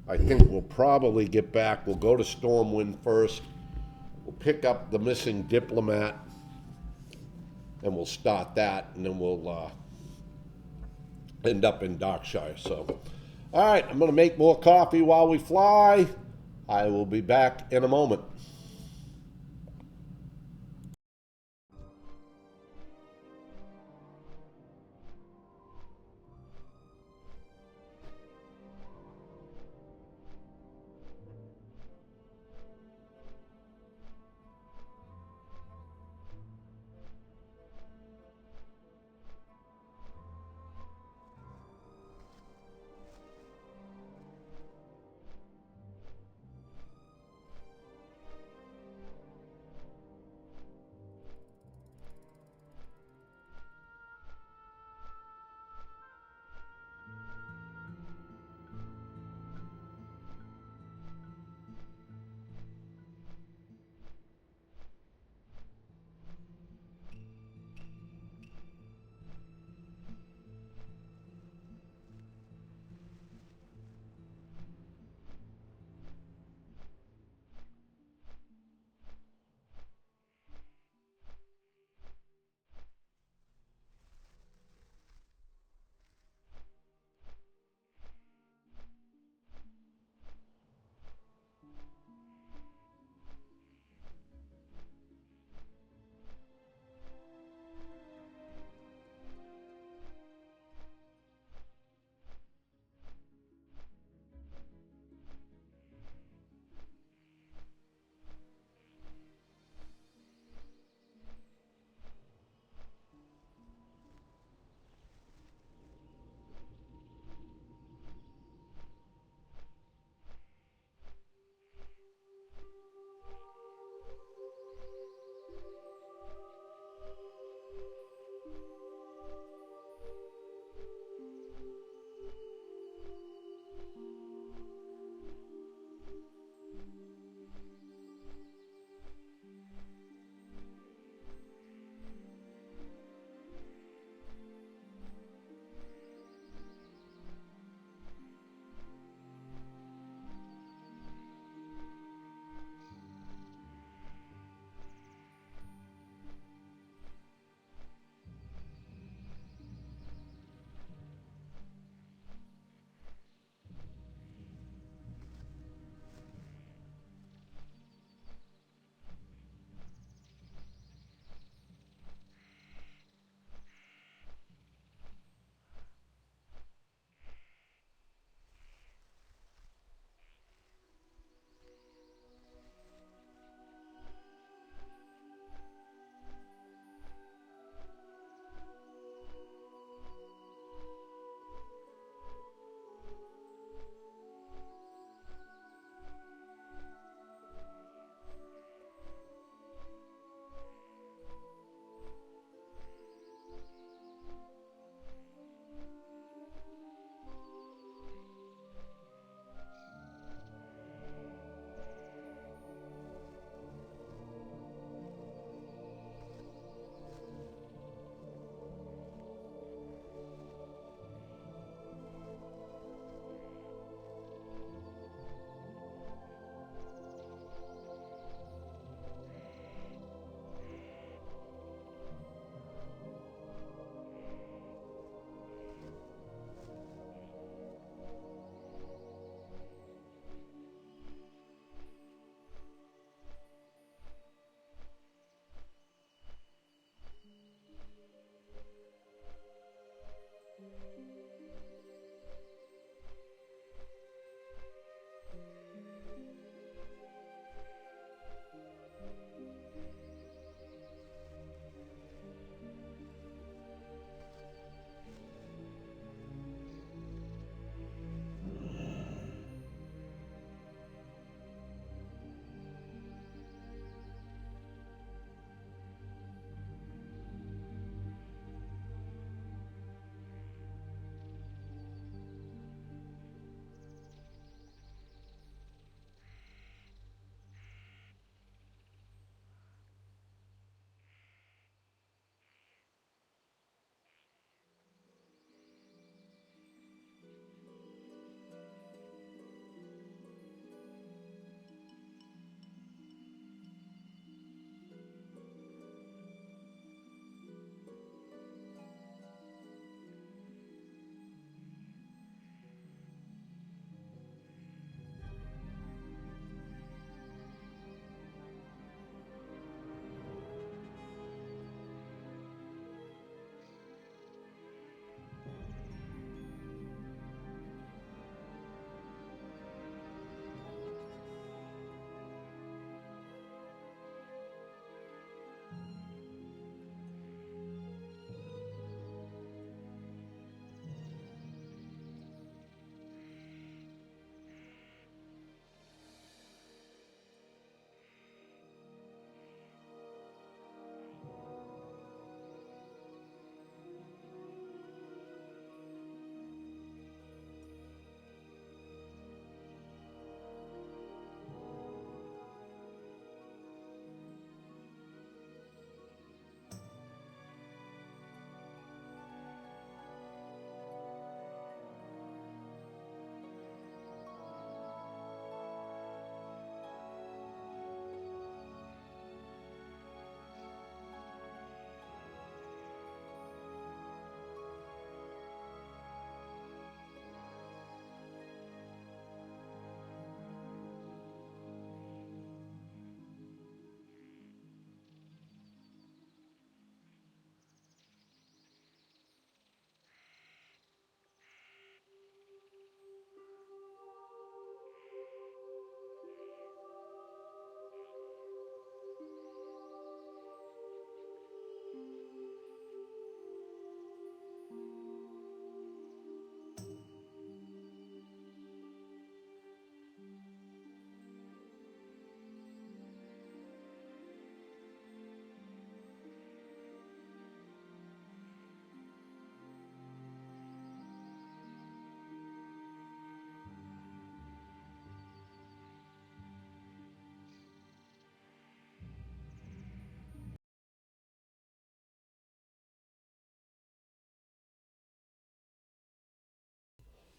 I think we'll probably get back. We'll go to Stormwind first. We'll pick up the missing diplomat, and we'll start that, and then we'll end up in Darkshire. So, all right, I'm going to make more coffee while we fly. I will be back in a moment.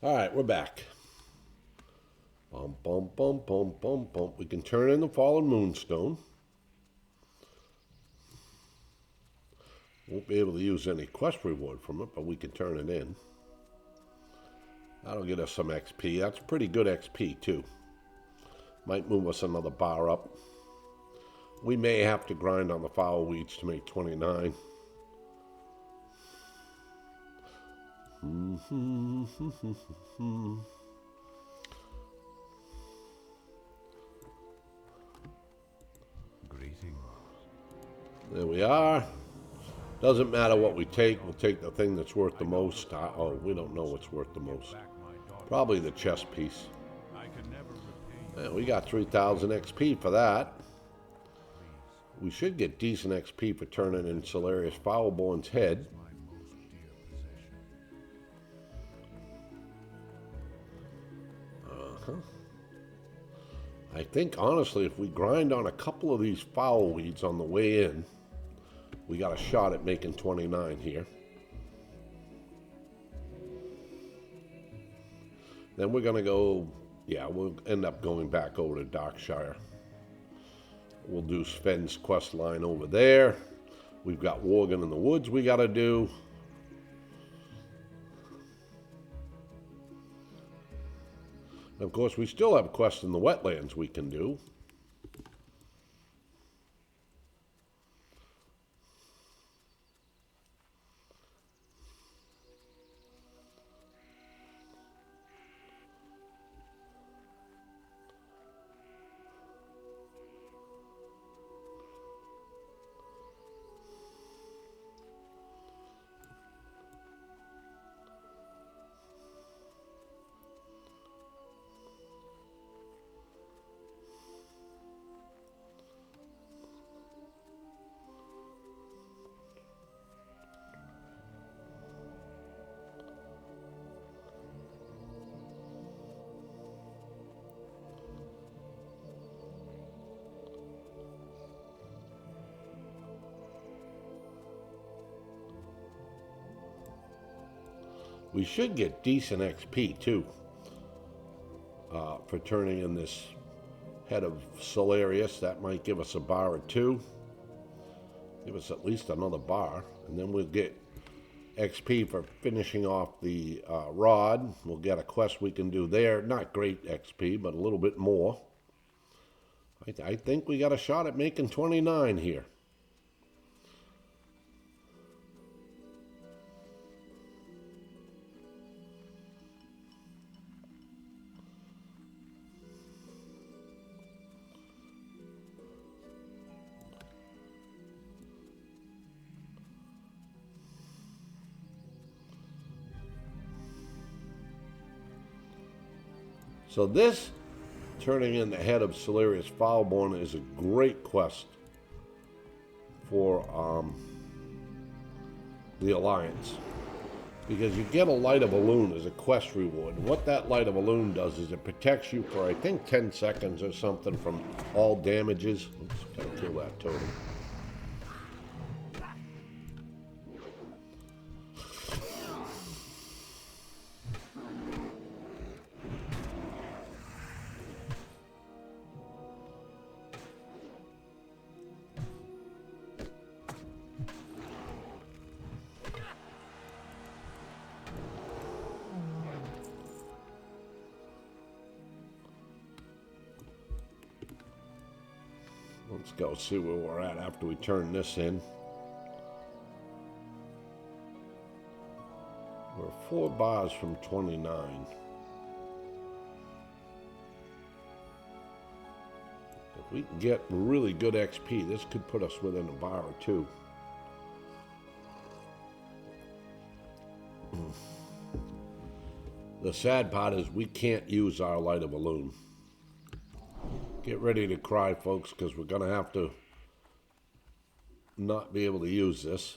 All right, we're back. Bum, bum, bum, bum, bum, bum. We can turn in the fallen moonstone. Won't be able to use any quest reward from it, but we can turn it in. That'll get us some XP. That's pretty good XP, too. Might move us another bar up. We may have to grind on the foul weeds to make 29. Greetings. There we are. Doesn't matter what we take. We'll take the thing that's worth the most. Oh, we don't know what's worth the most. Back my daughter. Probably the chest piece. I can never repay you. Yeah, we got 3,000 XP for that. Please, We should get decent XP for turning in Solarius Foulborn's head. my most dear possession. I think, honestly, if we grind on a couple of these foul weeds on the way in, we got a shot at making 29 here. Then we're going to go, yeah, we'll end up going back over to Darkshire. We'll do Sven's quest line over there. We've got Worgen in the Woods we got to do. And of course, we still have quests in the wetlands we can do. We should get decent XP too for turning in this head of Solarius. That might give us a bar or two. Give us at least another bar, and then we'll get XP for finishing off the rod. We'll get a quest we can do there. Not great XP, but a little bit more. I think we got a shot at making 29 here. So this, turning in the head of Solarius Foulborn, is a great quest for the Alliance. Because you get a light of balloon as a quest reward. And what that light of balloon does is it protects you for, I think, 10 seconds or something from all damages. Let's gotta kill that totem. Let's go see where we're at after we turn this in. We're 4 bars from 29. If we can get really good XP, this could put us within a bar or two. The sad part is we can't use our light of balloon. Get ready to cry, folks, because we're going to have to not be able to use this.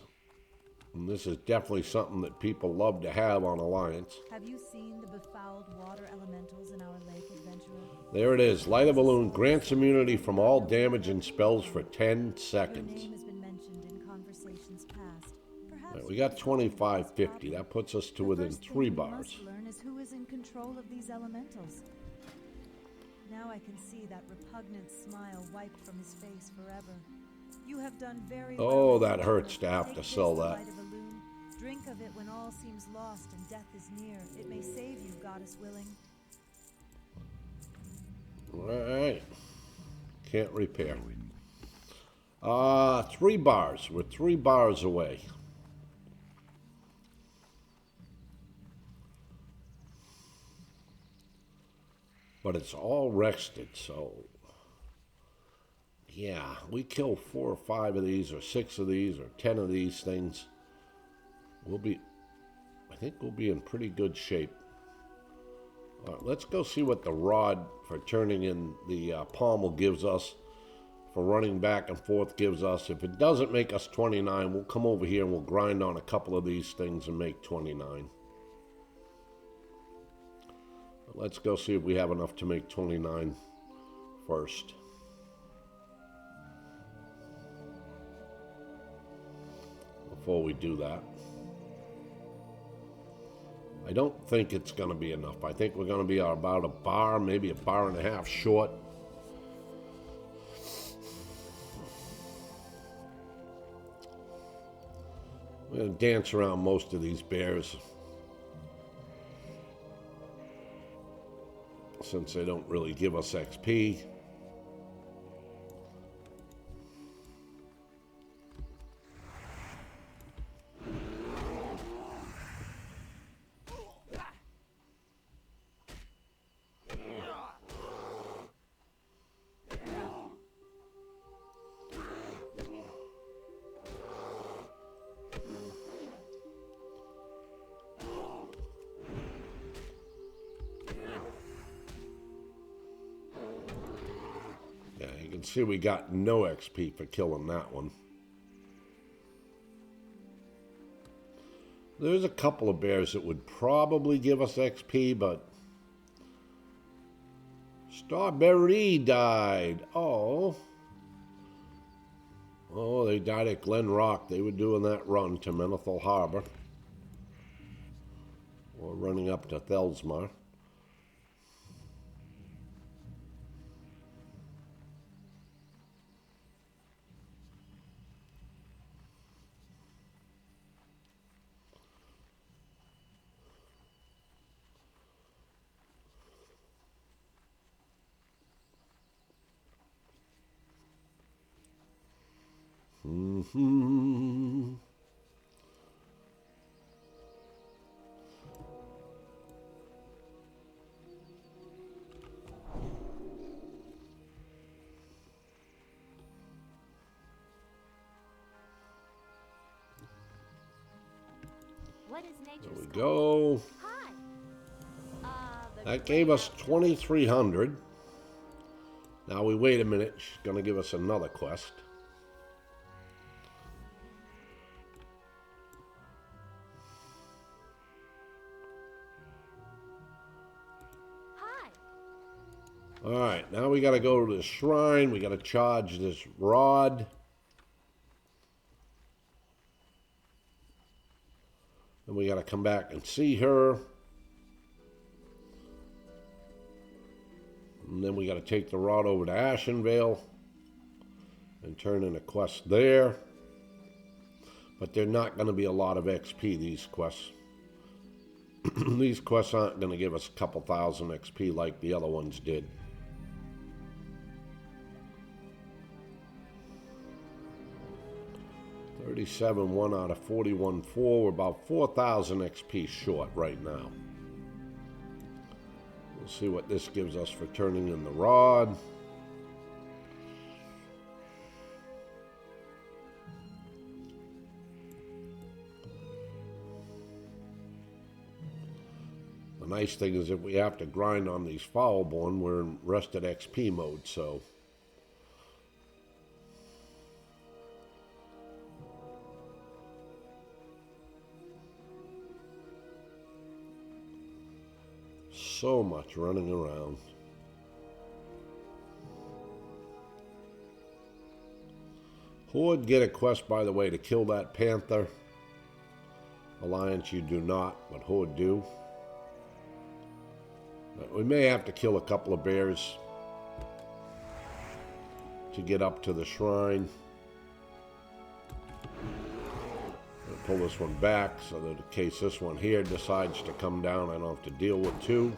And this is definitely something that people love to have on Alliance. Have you seen the befouled water elementals in our lake, adventurer? There it is. Light of balloon grants immunity from all damage and spells for 10 seconds. Your name has been mentioned in conversations past. Perhaps Right, we got 2550. That puts us to within 3 The bars. first thing we must learn is who is in control of these elementals. Now I can see that repugnant smile wiped from his face forever. You have done very well. Oh, that hurts to have Take to this, sell the that. light of a loon. Drink of it when all seems lost and death is near. It may save you, goddess willing. Right. Can't repair. 3 bars. We're 3 bars away. But it's all rested, so yeah, we kill 4 or 5 of these, or 6 of these, or 10 of these things. I think we'll be in pretty good shape. All right, let's go see what the rod for turning in the pommel gives us, for running back and forth gives us. If it doesn't make us 29, we'll come over here and we'll grind on a couple of these things and make 29. But let's go see if we have enough to make 29 first. Before we do that, I don't think it's going to be enough. I think we're going to be about a bar, maybe a bar and a half short. We're going to dance around most of these bears, since they don't really give us XP. See, we got no XP for killing that one. There's a couple of bears that would probably give us XP, but Strawberry died. Oh, they died at Glen Rock. They were doing that run to Menethil Harbor. We're running up to Thelsmar. Mm-hmm. What is nature's There we call? go. Hi. The That gave us great 2,300. Now we wait a minute. She's going to give us another quest. Hi. All right, now we got to go to the shrine. We got to charge this rod. Then we got to come back and see her. And then we got to take the rod over to Ashenvale and turn in a quest there. But they're not going to be a lot of XP, these quests. These quests aren't going to give us a couple thousand XP like the other ones did. $37, 1 out of 41, 4. We're about 4,000 XP short right now. We'll see what this gives us for turning in the rod. The nice thing is if we have to grind on these Foulborn, we're in rested XP mode, so... So much running around. Horde, get a quest, by the way, to kill that panther. Alliance, you do not, but Horde do. But we may have to kill a couple of bears to get up to the shrine. I'll pull this one back so that in case this one here decides to come down, I don't have to deal with two.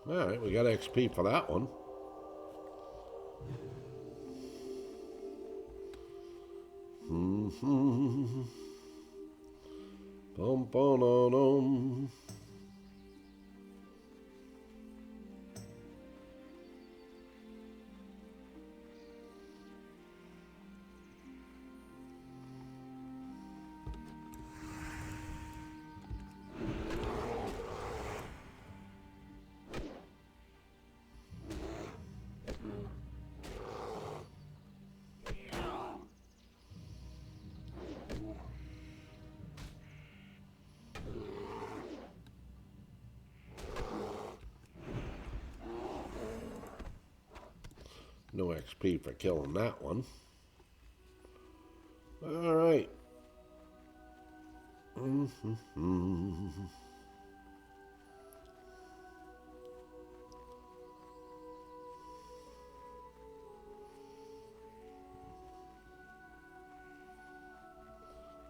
All right, we got XP for that one. Bum, bum, dum, dum. No XP for killing that one. All right.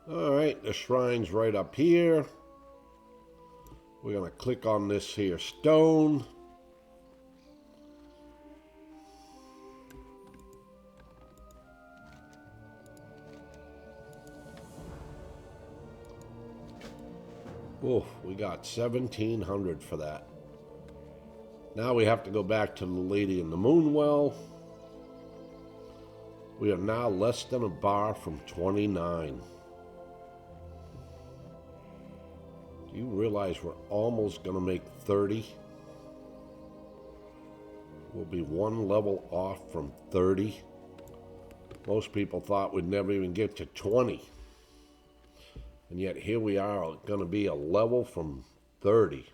All right, the shrine's right up here. We're going to click on this here stone. Oh, we got 1,700 for that. Now we have to go back to the Lady in the Moonwell. We are now less than a bar from 29. Do you realize we're almost going to make 30? We'll be one level off from 30. Most people thought we'd never even get to 20. And yet here we are, going to be a level from 30.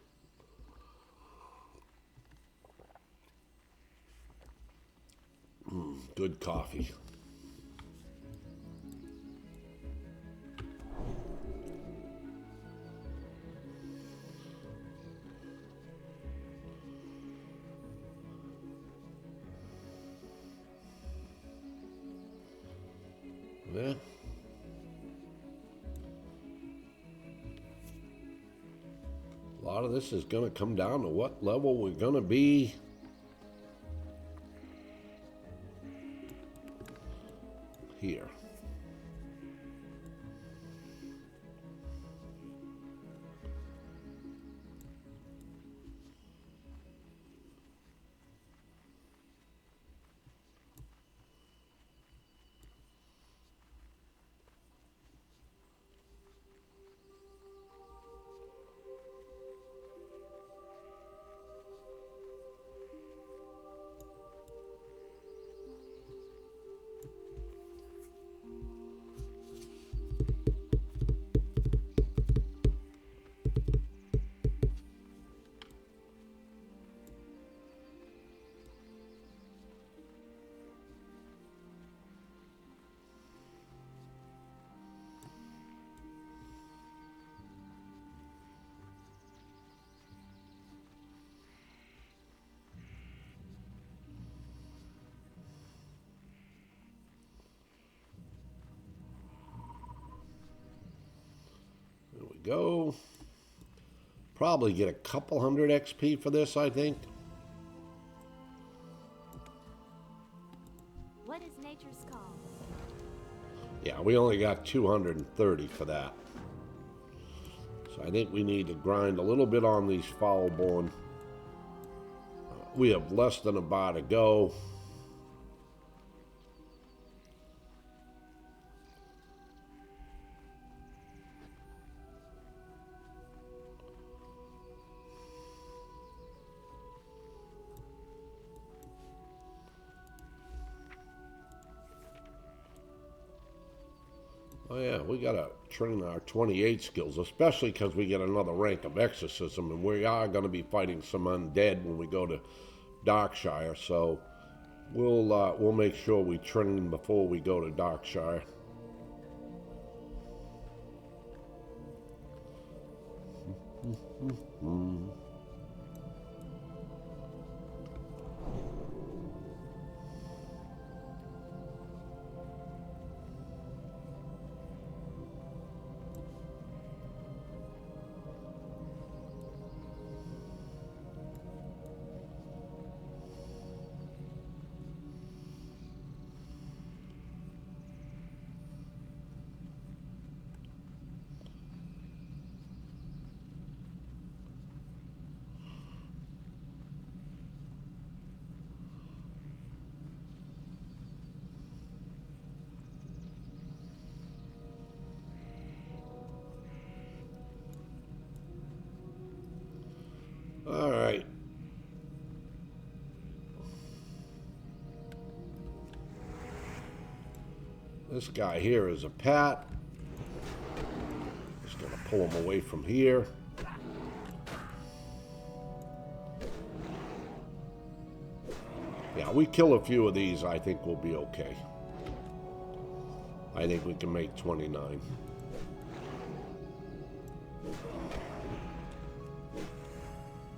Good coffee. Yeah. A lot of this is going to come down to what level we're going to be here. There we go. Probably get a couple hundred XP for this, I think. What is nature's call? Yeah, we only got 230 for that. So I think we need to grind a little bit on these foul-born. We have less than a bar to go. Oh yeah, we gotta train our 28 skills, especially because we get another rank of exorcism, and we are going to be fighting some undead when we go to Darkshire. So we'll make sure we train before we go to Darkshire. All right. This guy here is a Pat. Just gonna pull him away from here. Yeah, we kill a few of these, I think we'll be okay. I think we can make 29.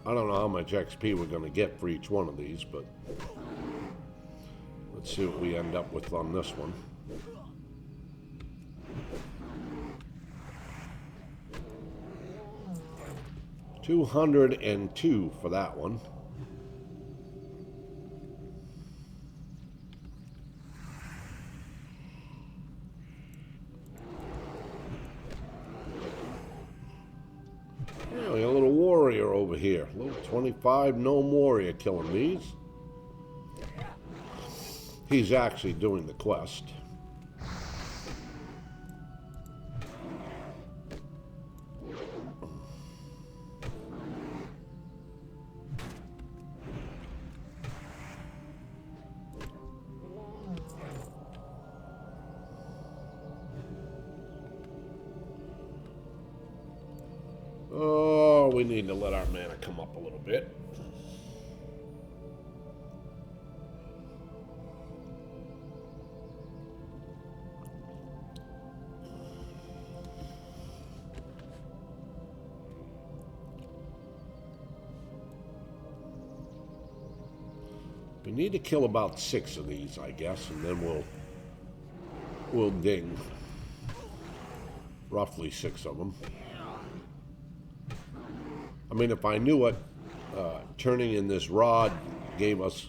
I don't know how much XP we're going to get for each one of these, but let's see what we end up with on this one. $202 for that one. Yeah, we got a little warrior over here. Level 25, no warrior killing these. He's actually doing the quest. Or we need to let our mana come up a little bit. We need to kill about 6 of these, I guess, and then we'll ding. Roughly 6 of them. I mean, if I knew what turning in this rod gave us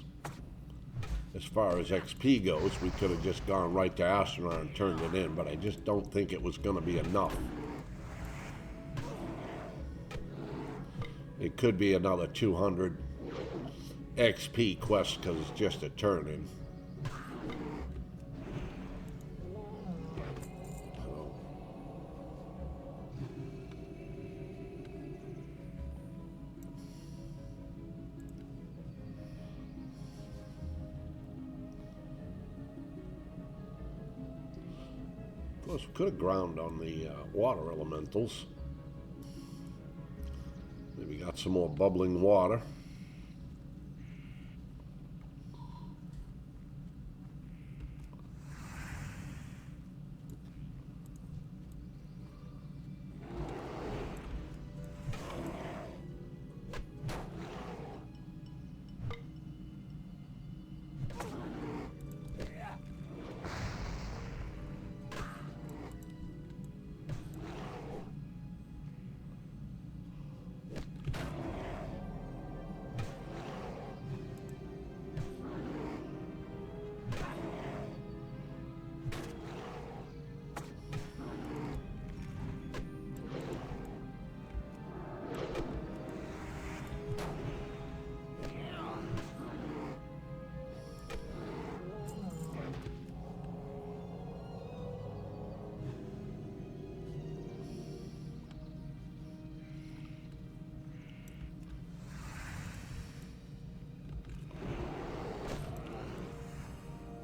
as far as XP goes, we could have just gone right to Astronaut and turned it in, but I just don't think it was going to be enough. It could be another 200 XP quest because it's just a turn in. Of course, we could have ground on the water elementals. Maybe got some more bubbling water.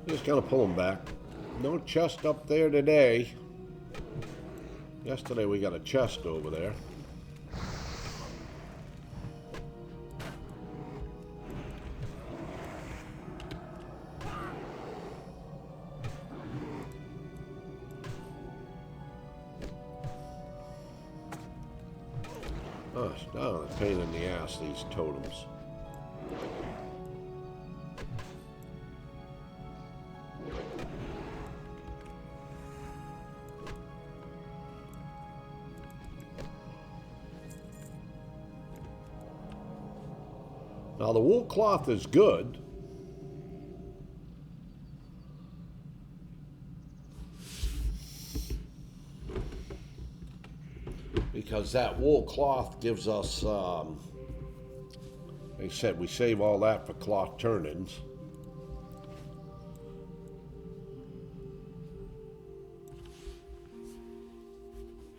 Just kind of pull them back. No chest up there today. Yesterday we got a chest over there. Oh, it's down a pain in the ass, these totems. Now the wool cloth is good. Because that wool cloth gives us, they said we save all that for cloth turn-ins.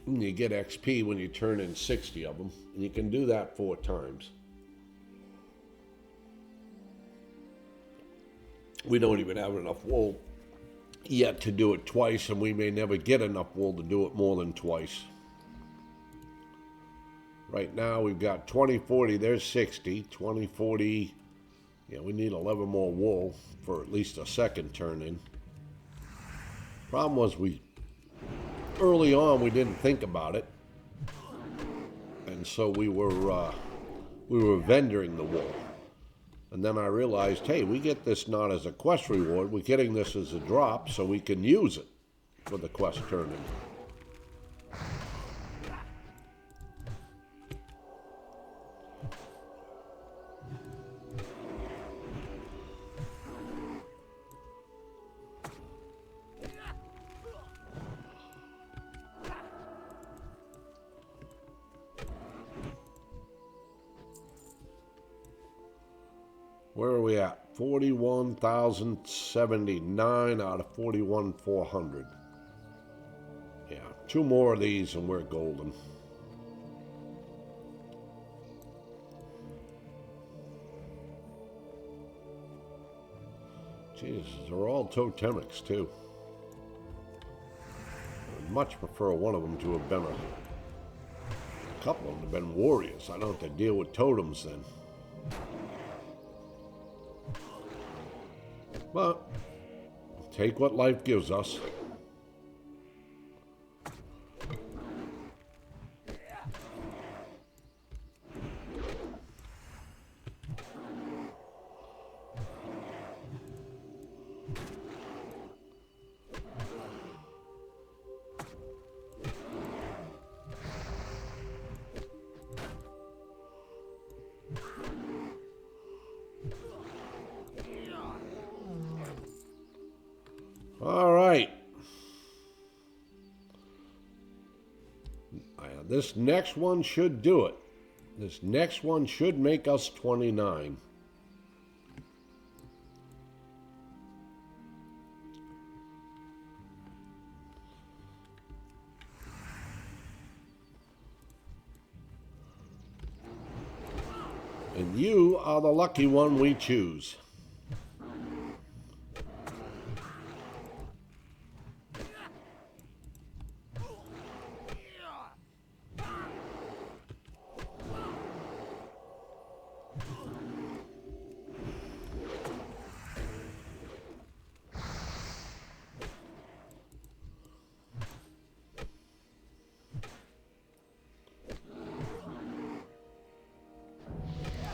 And you get XP when you turn in 60 of them. And you can do that 4 times. We don't even have enough wool yet to do it twice, and we may never get enough wool to do it more than twice. Right now we've got 20, 40, there's 60, 20, 40, yeah, we need 11 more wool for at least a second turn in. Problem was early on we didn't think about it, and so we were vendoring the wool. And then I realized, hey, we get this not as a quest reward, we're getting this as a drop so we can use it for the quest turn-in. Where are we at? 41,079 out of 41,400. Yeah, 2 more of these and we're golden. Jesus, they're all totemics too. I'd much prefer one of them to have been a couple of them have been warriors. I don't have to deal with totems then. But take what life gives us. All right. This next one should do it. This next one should make us 29. And you are the lucky one we choose.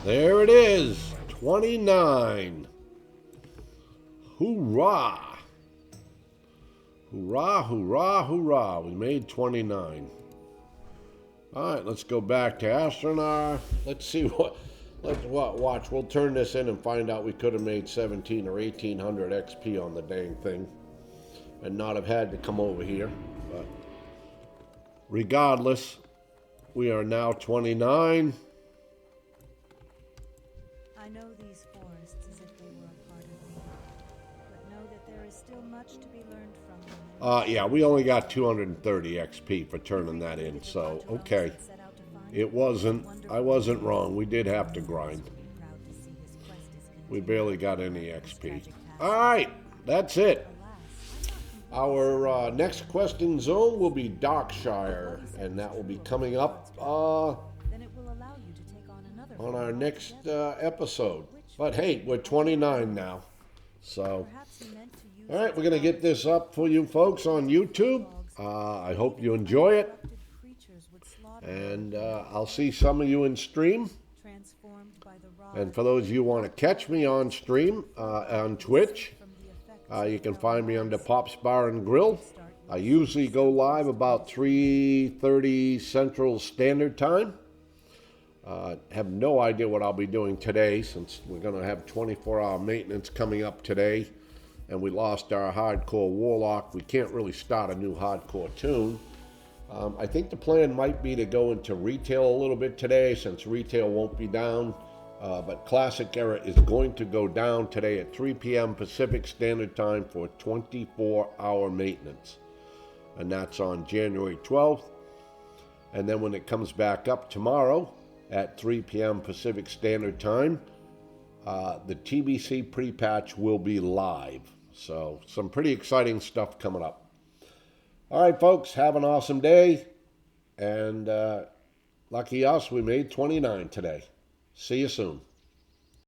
There it is, 29. Hoorah! Hoorah, hoorah, hoorah. We made 29. All right, let's go back to Astronar. Let's see watch. We'll turn this in and find out we could have made 17 or 1800 XP on the dang thing and not have had to come over here. But regardless, we are now 29. I know these forests as if they were a part of me, but know that there is still much to be learned from them. Yeah, we only got 230 XP for turning that in, so okay. It wasn't, I wasn't wrong. We did have to grind. We barely got any XP. All right, that's it. Our next questing zone will be Darkshire, and that will be coming up Then it will allow you to take on another on our next episode. But hey, we're 29 now. So, all right, we're going to get this up for you folks on YouTube. I hope you enjoy it. And I'll see some of you in stream. And for those of you who want to catch me on stream, on Twitch, you can find me under Popsbarngrill. I usually go live about 3:30 Central Standard Time. Have no idea what I'll be doing today since we're going to have 24-hour maintenance coming up today. And we lost our hardcore warlock. We can't really start a new hardcore tune. I think the plan might be to go into retail a little bit today since retail won't be down. But Classic Era is going to go down today at 3 p.m. Pacific Standard Time for 24-hour maintenance. And that's on January 12th. And then when it comes back up tomorrow at 3 p.m. Pacific Standard Time, the TBC pre-patch will be live. So some pretty exciting stuff coming up. All right, folks, have an awesome day. And lucky us, we made 29 today. See you soon.